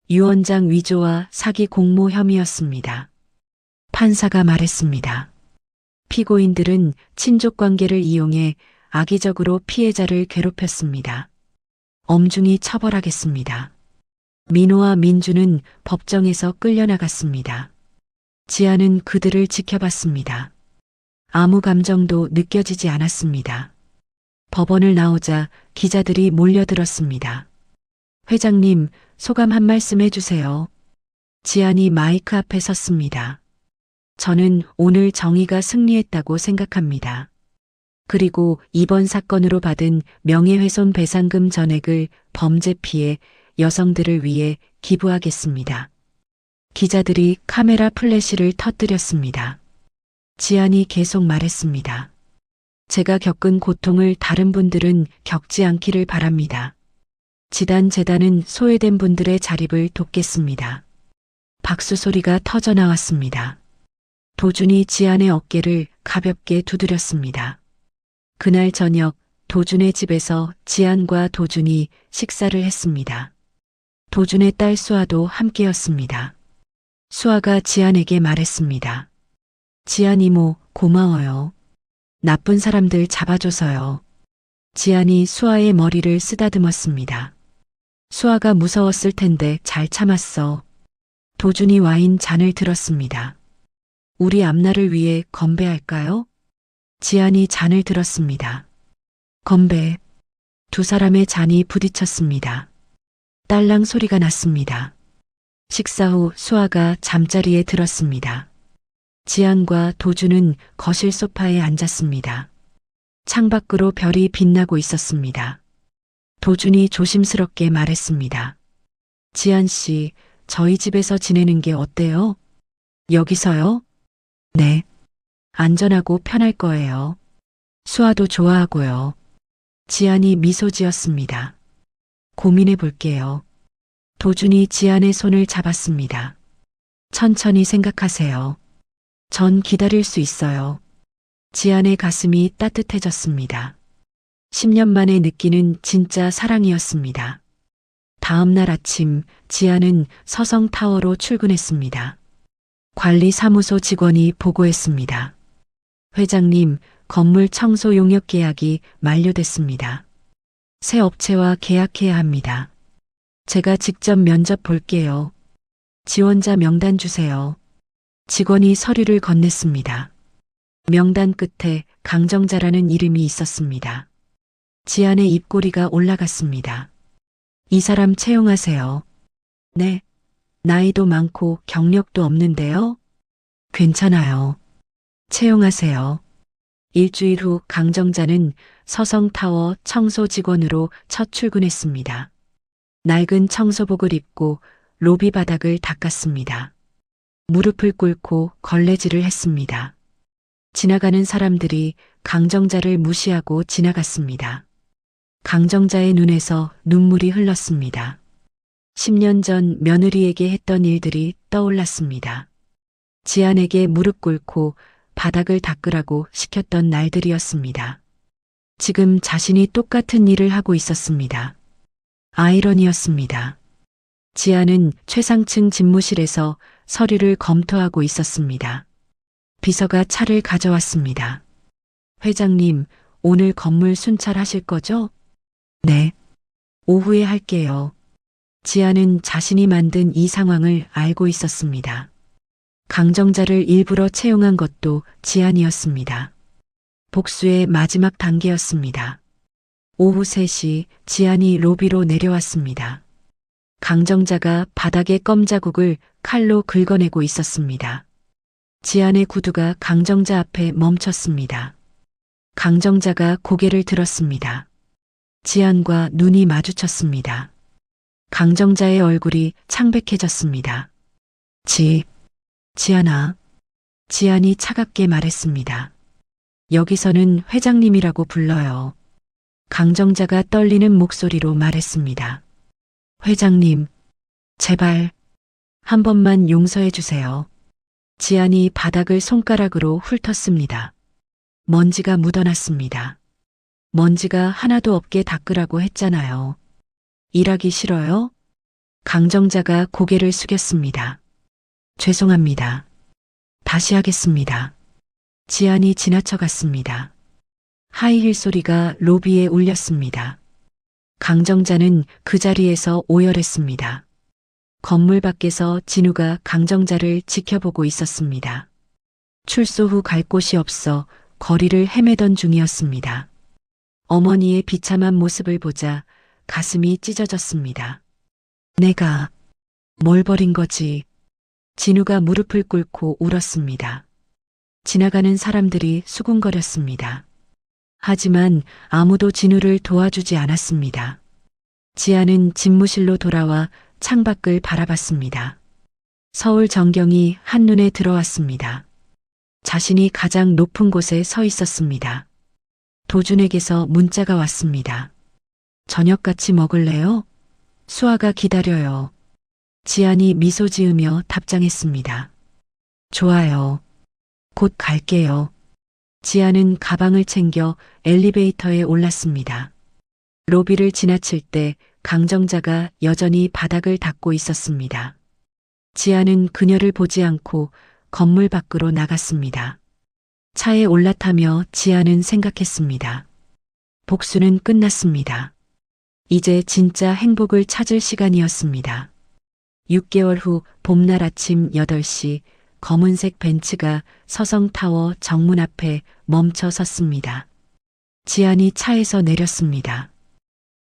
유언장 위조와 사기 공모 혐의였습니다. 판사가 말했습니다. 피고인들은 친족 관계를 이용해 악의적으로 피해자를 괴롭혔습니다. 엄중히 처벌하겠습니다. 민호와 민주는 법정에서 끌려나갔습니다. 지아는 그들을 지켜봤습니다. 아무 감정도 느껴지지 않았습니다. 법원을 나오자 기자들이 몰려들었습니다. 회장님, 소감 한 말씀 해주세요. 지안이 마이크 앞에 섰습니다. 저는 오늘 정의가 승리했다고 생각합니다. 그리고 이번 사건으로 받은 명예훼손 배상금 전액을 범죄 피해 여성들을 위해 기부하겠습니다. 기자들이 카메라 플래시를 터뜨렸습니다. 지안이 계속 말했습니다. 제가 겪은 고통을 다른 분들은 겪지 않기를 바랍니다. 재단은 소외된 분들의 자립을 돕겠습니다. 박수 소리가 터져 나왔습니다. 도준이 지안의 어깨를 가볍게 두드렸습니다. 그날 저녁 도준의 집에서 지안과 도준이 식사를 했습니다. 도준의 딸 수아도 함께였습니다. 수아가 지안에게 말했습니다. 지안 이모, 고마워요. 나쁜 사람들 잡아줘서요. 지안이 수아의 머리를 쓰다듬었습니다. 수아가 무서웠을 텐데 잘 참았어. 도준이 와인 잔을 들었습니다. 우리 앞날을 위해 건배할까요? 지안이 잔을 들었습니다. 건배. 두 사람의 잔이 부딪혔습니다. 딸랑 소리가 났습니다. 식사 후 수아가 잠자리에 들었습니다. 지안과 도준은 거실 소파에 앉았습니다. 창밖으로 별이 빛나고 있었습니다. 도준이 조심스럽게 말했습니다. 지안 씨, 저희 집에서 지내는 게 어때요? 여기서요? 네. 안전하고 편할 거예요. 수아도 좋아하고요. 지안이 미소 지었습니다. 고민해 볼게요. 도준이 지안의 손을 잡았습니다. 천천히 생각하세요. 전 기다릴 수 있어요. 지안의 가슴이 따뜻해졌습니다. 10년 만에 느끼는 진짜 사랑이었습니다. 다음 날 아침 지안은 서성타워로 출근했습니다. 관리사무소 직원이 보고했습니다. 회장님, 건물 청소 용역 계약이 만료됐습니다. 새 업체와 계약해야 합니다. 제가 직접 면접 볼게요. 지원자 명단 주세요. 직원이 서류를 건넸습니다. 명단 끝에 강정자라는 이름이 있었습니다. 지안의 입꼬리가 올라갔습니다. 이 사람 채용하세요. 네. 나이도 많고 경력도 없는데요. 괜찮아요. 채용하세요. 일주일 후 강정자는 서성타워 청소 직원으로 첫 출근했습니다. 낡은 청소복을 입고 로비 바닥을 닦았습니다. 무릎을 꿇고 걸레질을 했습니다. 지나가는 사람들이 강정자를 무시하고 지나갔습니다. 강정자의 눈에서 눈물이 흘렀습니다. 10년 전 며느리에게 했던 일들이 떠올랐습니다. 지안에게 무릎 꿇고 바닥을 닦으라고 시켰던 날들이었습니다. 지금 자신이 똑같은 일을 하고 있었습니다. 아이러니였습니다. 지안은 최상층 집무실에서 서류를 검토하고 있었습니다. 비서가 차를 가져왔습니다. 회장님, 오늘 건물 순찰하실 거죠? 네. 오후에 할게요. 지안은 자신이 만든 이 상황을 알고 있었습니다. 강정자를 일부러 채용한 것도 지안이었습니다. 복수의 마지막 단계였습니다. 오후 3시 지안이 로비로 내려왔습니다. 강정자가 바닥에 껌자국을 칼로 긁어내고 있었습니다. 지안의 구두가 강정자 앞에 멈췄습니다. 강정자가 고개를 들었습니다. 지안과 눈이 마주쳤습니다. 강정자의 얼굴이 창백해졌습니다. 지안아. 지안이 차갑게 말했습니다. 여기서는 회장님이라고 불러요. 강정자가 떨리는 목소리로 말했습니다. 회장님, 제발 한 번만 용서해 주세요. 지안이 바닥을 손가락으로 훑었습니다. 먼지가 묻어났습니다. 먼지가 하나도 없게 닦으라고 했잖아요. 일하기 싫어요? 강정자가 고개를 숙였습니다. 죄송합니다. 다시 하겠습니다. 지안이 지나쳐갔습니다. 하이힐 소리가 로비에 울렸습니다. 강정자는 그 자리에서 오열했습니다. 건물 밖에서 진우가 강정자를 지켜보고 있었습니다. 출소 후 갈 곳이 없어 거리를 헤매던 중이었습니다. 어머니의 비참한 모습을 보자 가슴이 찢어졌습니다. 내가 뭘 버린 거지? 진우가 무릎을 꿇고 울었습니다. 지나가는 사람들이 수군거렸습니다. 하지만 아무도 진우를 도와주지 않았습니다. 지안은 집무실로 돌아와 창밖을 바라봤습니다. 서울 전경이 한눈에 들어왔습니다. 자신이 가장 높은 곳에 서 있었습니다. 도준에게서 문자가 왔습니다. 저녁 같이 먹을래요? 수아가 기다려요. 지안이 미소 지으며 답장했습니다. 좋아요. 곧 갈게요. 지안은 가방을 챙겨 엘리베이터에 올랐습니다. 로비를 지나칠 때 강정자가 여전히 바닥을 닦고 있었습니다. 지안은 그녀를 보지 않고 건물 밖으로 나갔습니다. 차에 올라타며 지안은 생각했습니다. 복수는 끝났습니다. 이제 진짜 행복을 찾을 시간이었습니다. 6개월 후 봄날 아침 8시 검은색 벤츠가 서성타워 정문 앞에 멈춰 섰습니다. 지안이 차에서 내렸습니다.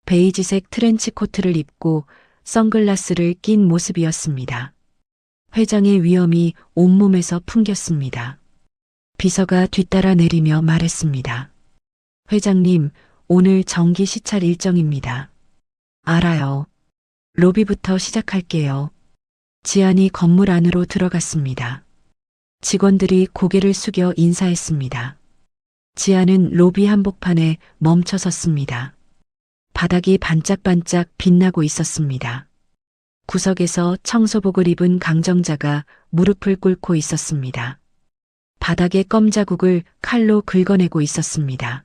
베이지색 트렌치 코트를 입고 선글라스를 낀 모습이었습니다. 회장의 위엄이 온몸에서 풍겼습니다. 비서가 뒤따라 내리며 말했습니다. 회장님, 오늘 정기 시찰 일정입니다. 알아요. 로비부터 시작할게요. 지안이 건물 안으로 들어갔습니다. 직원들이 고개를 숙여 인사했습니다. 지안은 로비 한복판에 멈춰 섰습니다. 바닥이 반짝반짝 빛나고 있었습니다. 구석에서 청소복을 입은 강정자가 무릎을 꿇고 있었습니다. 바닥에 껌자국을 칼로 긁어내고 있었습니다.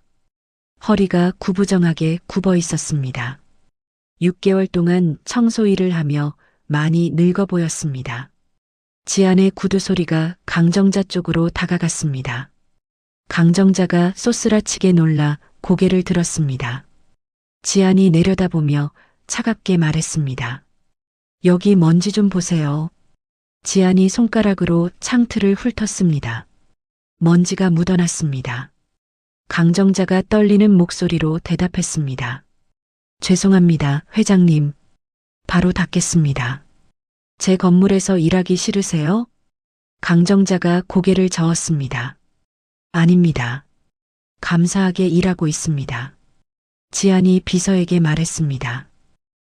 허리가 구부정하게 굽어 있었습니다. 6개월 동안 청소 일을 하며 많이 늙어 보였습니다. 지안의 구두 소리가 강정자 쪽으로 다가갔습니다. 강정자가 쏘스라치게 놀라 고개를 들었습니다. 지안이 내려다보며 차갑게 말했습니다. 여기 먼지 좀 보세요. 지안이 손가락으로 창틀을 훑었습니다. 먼지가 묻어났습니다. 강정자가 떨리는 목소리로 대답했습니다. 죄송합니다, 회장님. 바로 닫겠습니다. 제 건물에서 일하기 싫으세요? 강정자가 고개를 저었습니다. 아닙니다. 감사하게 일하고 있습니다. 지안이 비서에게 말했습니다.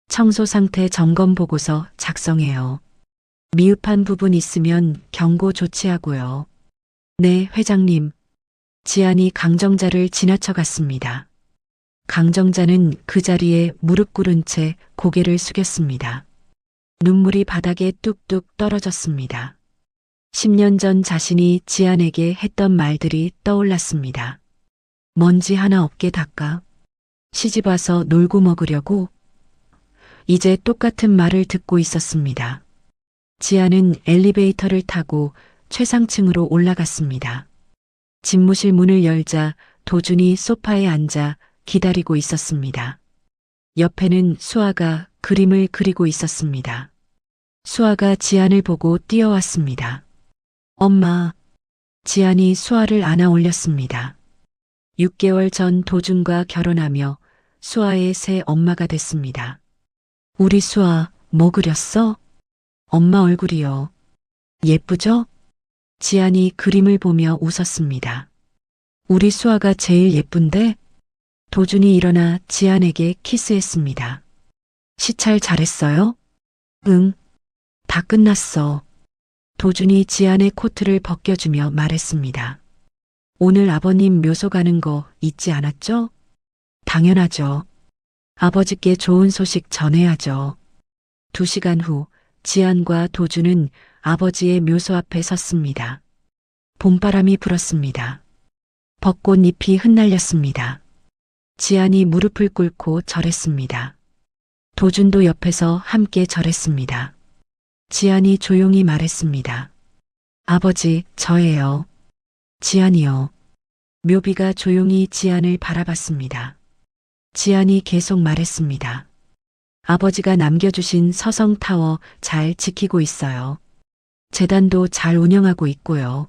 청소 상태 점검 보고서 작성해요. 미흡한 부분 있으면 경고 조치하고요. 네, 회장님. 지안이 강정자를 지나쳐 갔습니다. 강정자는 그 자리에 무릎 꿇은 채 고개를 숙였습니다. 눈물이 바닥에 뚝뚝 떨어졌습니다. 10년 전 자신이 지안에게 했던 말들이 떠올랐습니다. 먼지 하나 없게 닦아. 시집 와서 놀고 먹으려고. 이제 똑같은 말을 듣고 있었습니다. 지안은 엘리베이터를 타고 최상층으로 올라갔습니다. 집무실 문을 열자 도준이 소파에 앉아 기다리고 있었습니다. 옆에는 수아가 그림을 그리고 있었습니다. 수아가 지안을 보고 뛰어왔습니다. 엄마. 지안이 수아를 안아 올렸습니다. 6개월 전 도준과 결혼하며 수아의 새 엄마가 됐습니다. 우리 수아, 뭐 그렸어? 엄마 얼굴이요. 예쁘죠? 지안이 그림을 보며 웃었습니다. 우리 수아가 제일 예쁜데? 도준이 일어나 지안에게 키스했습니다. 시찰 잘했어요? 응. 다 끝났어. 도준이 지안의 코트를 벗겨주며 말했습니다. 오늘 아버님 묘소 가는 거 잊지 않았죠? 당연하죠. 아버지께 좋은 소식 전해야죠. 2시간 후 지안과 도준은 아버지의 묘소 앞에 섰습니다. 봄바람이 불었습니다. 벚꽃잎이 흩날렸습니다. 지안이 무릎을 꿇고 절했습니다. 도준도 옆에서 함께 절했습니다. 지안이 조용히 말했습니다. 아버지, 저예요. 지안이요. 묘비가 조용히 지안을 바라봤습니다. 지안이 계속 말했습니다. 아버지가 남겨주신 서성타워 잘 지키고 있어요. 재단도 잘 운영하고 있고요.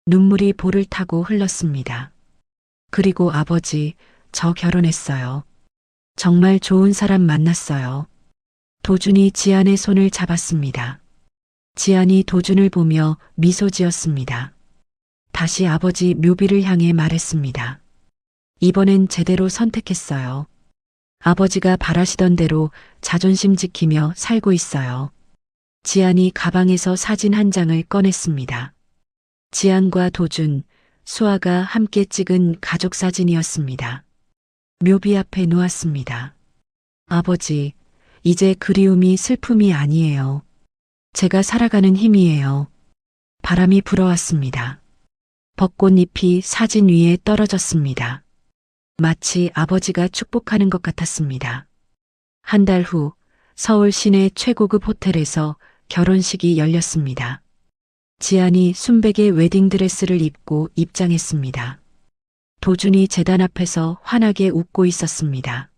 눈물이 볼을 타고 흘렀습니다. 그리고 아버지, 저 결혼했어요. 정말 좋은 사람 만났어요. 도준이 지안의 손을 잡았습니다. 지안이 도준을 보며 미소 지었습니다. 다시 아버지 묘비를 향해 말했습니다. 이번엔 제대로 선택했어요. 아버지가 바라시던 대로 자존심 지키며 살고 있어요. 지안이 가방에서 사진 한 장을 꺼냈습니다. 지안과 도준, 수아가 함께 찍은 가족 사진이었습니다. 묘비 앞에 놓았습니다. 아버지, 이제 그리움이 슬픔이 아니에요. 제가 살아가는 힘이에요. 바람이 불어왔습니다. 벚꽃잎이 사진 위에 떨어졌습니다. 마치 아버지가 축복하는 것 같았습니다. 한 달 후 서울 시내 최고급 호텔에서 결혼식이 열렸습니다. 지안이 순백의 웨딩드레스를 입고 입장했습니다. 도준이 제단 앞에서 환하게 웃고 있었습니다.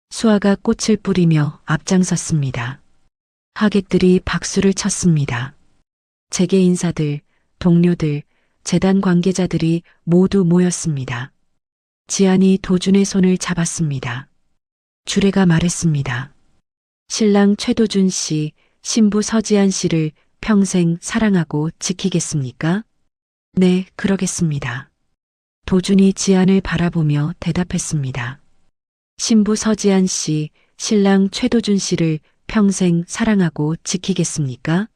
수아가 꽃을 뿌리며 앞장섰습니다. 하객들이 박수를 쳤습니다. 재계 인사들, 동료들, 재단 관계자들이 모두 모였습니다. 지안이 도준의 손을 잡았습니다. 주례가 말했습니다. 신랑 최도준 씨, 신부 서지안 씨를 평생 사랑하고 지키겠습니까? 네, 그러겠습니다. 도준이 지안을 바라보며 대답했습니다. 신부 서지안 씨, 신랑 최도준 씨를 평생 사랑하고 지키겠습니까?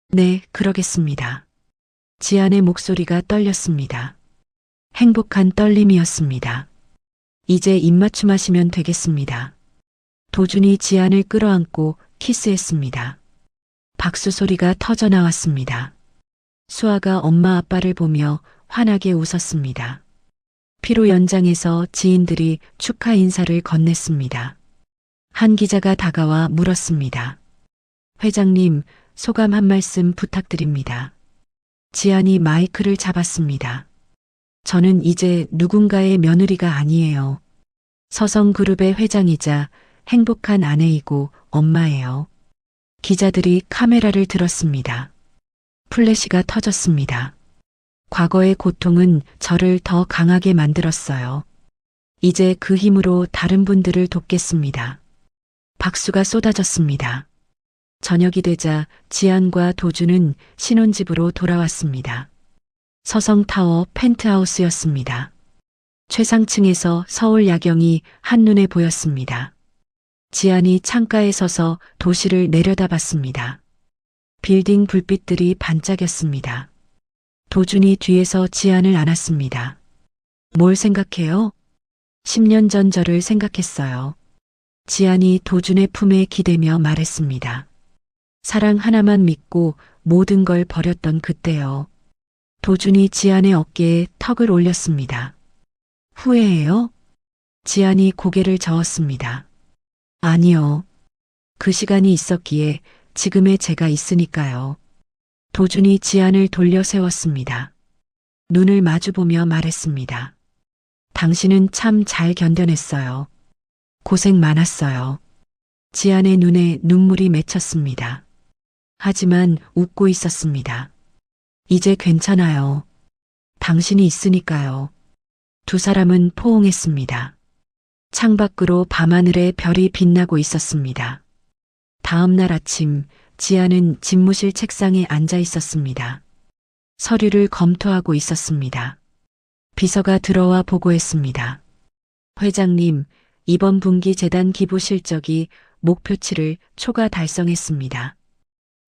네, 그러겠습니다. 지안의 목소리가 떨렸습니다. 행복한 떨림이었습니다. 이제 입맞춤하시면 되겠습니다. 도준이 지안을 끌어안고 키스했습니다. 박수 소리가 터져 나왔습니다. 수아가 엄마 아빠를 보며 환하게 웃었습니다. 피로 연장에서 지인들이 축하 인사를 건넸습니다. 한 기자가 다가와 물었습니다. 회장님, 소감 한 말씀 부탁드립니다. 지안이 마이크를 잡았습니다. 저는 이제 누군가의 며느리가 아니에요. 서성그룹의 회장이자 행복한 아내이고 엄마예요. 기자들이 카메라를 들었습니다. 플래시가 터졌습니다. 과거의 고통은 저를 더 강하게 만들었어요. 이제 그 힘으로 다른 분들을 돕겠습니다. 박수가 쏟아졌습니다. 저녁이 되자 지안과 도주는 신혼집으로 돌아왔습니다. 서성타워 펜트하우스였습니다. 최상층에서 서울 야경이 한눈에 보였습니다. 지안이 창가에 서서 도시를 내려다봤습니다. 빌딩 불빛들이 반짝였습니다. 도준이 뒤에서 지안을 안았습니다. 뭘 생각해요? 10년 전 저를 생각했어요. 지안이 도준의 품에 기대며 말했습니다. 사랑 하나만 믿고 모든 걸 버렸던 그때요. 도준이 지안의 어깨에 턱을 올렸습니다. 후회해요? 지안이 고개를 저었습니다. 아니요. 그 시간이 있었기에 지금의 제가 있으니까요. 도준이 지안을 돌려 세웠습니다. 눈을 마주보며 말했습니다. 당신은 참 잘 견뎌냈어요. 고생 많았어요. 지안의 눈에 눈물이 맺혔습니다. 하지만 웃고 있었습니다. 이제 괜찮아요. 당신이 있으니까요. 두 사람은 포옹했습니다. 창밖으로 밤하늘에 별이 빛나고 있었습니다. 다음 날 아침 지안은 집무실 책상에 앉아 있었습니다. 서류를 검토하고 있었습니다. 비서가 들어와 보고했습니다. 회장님, 이번 분기 재단 기부 실적이 목표치를 초과 달성했습니다.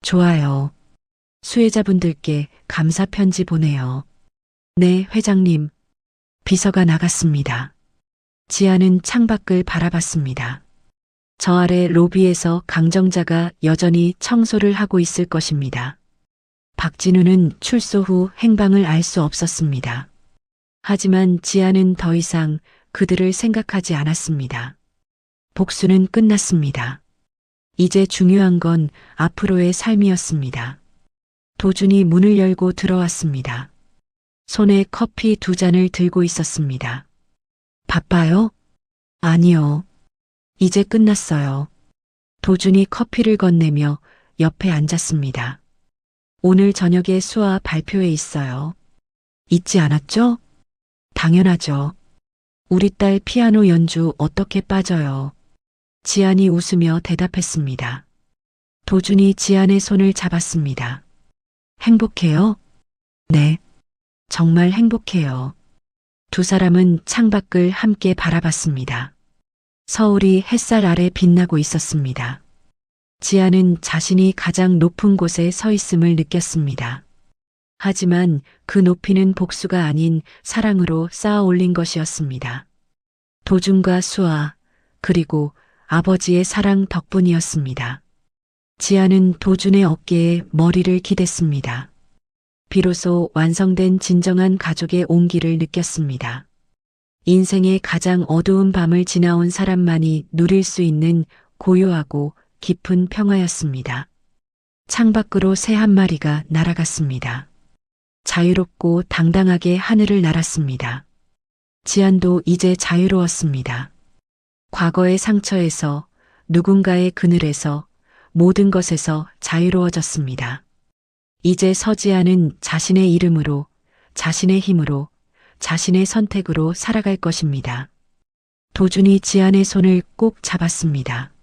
좋아요. 수혜자분들께 감사 편지 보내요. 네, 회장님. 비서가 나갔습니다. 지안은 창밖을 바라봤습니다. 저 아래 로비에서 강정자가 여전히 청소를 하고 있을 것입니다. 박진우는 출소 후 행방을 알 수 없었습니다. 하지만 지안은 더 이상 그들을 생각하지 않았습니다. 복수는 끝났습니다. 이제 중요한 건 앞으로의 삶이었습니다. 도준이 문을 열고 들어왔습니다. 손에 커피 2잔을 들고 있었습니다. 바빠요? 아니요. 이제 끝났어요. 도준이 커피를 건네며 옆에 앉았습니다. 오늘 저녁에 수아 발표회 있어요. 잊지 않았죠? 당연하죠. 우리 딸 피아노 연주 어떻게 빠져요? 지안이 웃으며 대답했습니다. 도준이 지안의 손을 잡았습니다. 행복해요? 네. 정말 행복해요. 두 사람은 창밖을 함께 바라봤습니다. 서울이 햇살 아래 빛나고 있었습니다. 지안은 자신이 가장 높은 곳에 서 있음을 느꼈습니다. 하지만 그 높이는 복수가 아닌 사랑으로 쌓아 올린 것이었습니다. 도준과 수아, 그리고 아버지의 사랑 덕분이었습니다. 지안은 도준의 어깨에 머리를 기댔습니다. 비로소 완성된 진정한 가족의 온기를 느꼈습니다. 인생의 가장 어두운 밤을 지나온 사람만이 누릴 수 있는 고요하고 깊은 평화였습니다. 창밖으로 새 한 마리가 날아갔습니다. 자유롭고 당당하게 하늘을 날았습니다. 지안도 이제 자유로웠습니다. 과거의 상처에서, 누군가의 그늘에서, 모든 것에서 자유로워졌습니다. 이제 서지안은 자신의 이름으로, 자신의 힘으로, 자신의 선택으로 살아갈 것입니다. 도준이 지안의 손을 꼭 잡았습니다.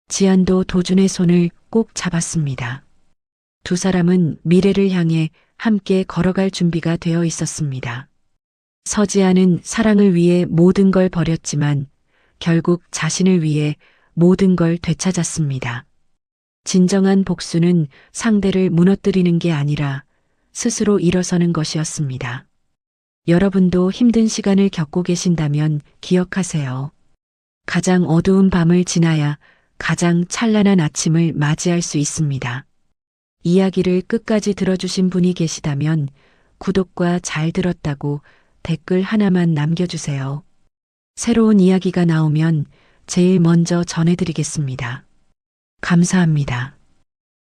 지안도 도준의 손을 꼭 잡았습니다. 두 사람은 미래를 향해 함께 걸어갈 준비가 되어 있었습니다. 서지안은 사랑을 위해 모든 걸 버렸지만 결국 자신을 위해 모든 걸 되찾았습니다. 진정한 복수는 상대를 무너뜨리는 게 아니라 스스로 일어서는 것이었습니다. 여러분도 힘든 시간을 겪고 계신다면 기억하세요. 가장 어두운 밤을 지나야 가장 찬란한 아침을 맞이할 수 있습니다. 이야기를 끝까지 들어주신 분이 계시다면 구독과 잘 들었다고 댓글 하나만 남겨주세요. 새로운 이야기가 나오면 제일 먼저 전해드리겠습니다. 감사합니다.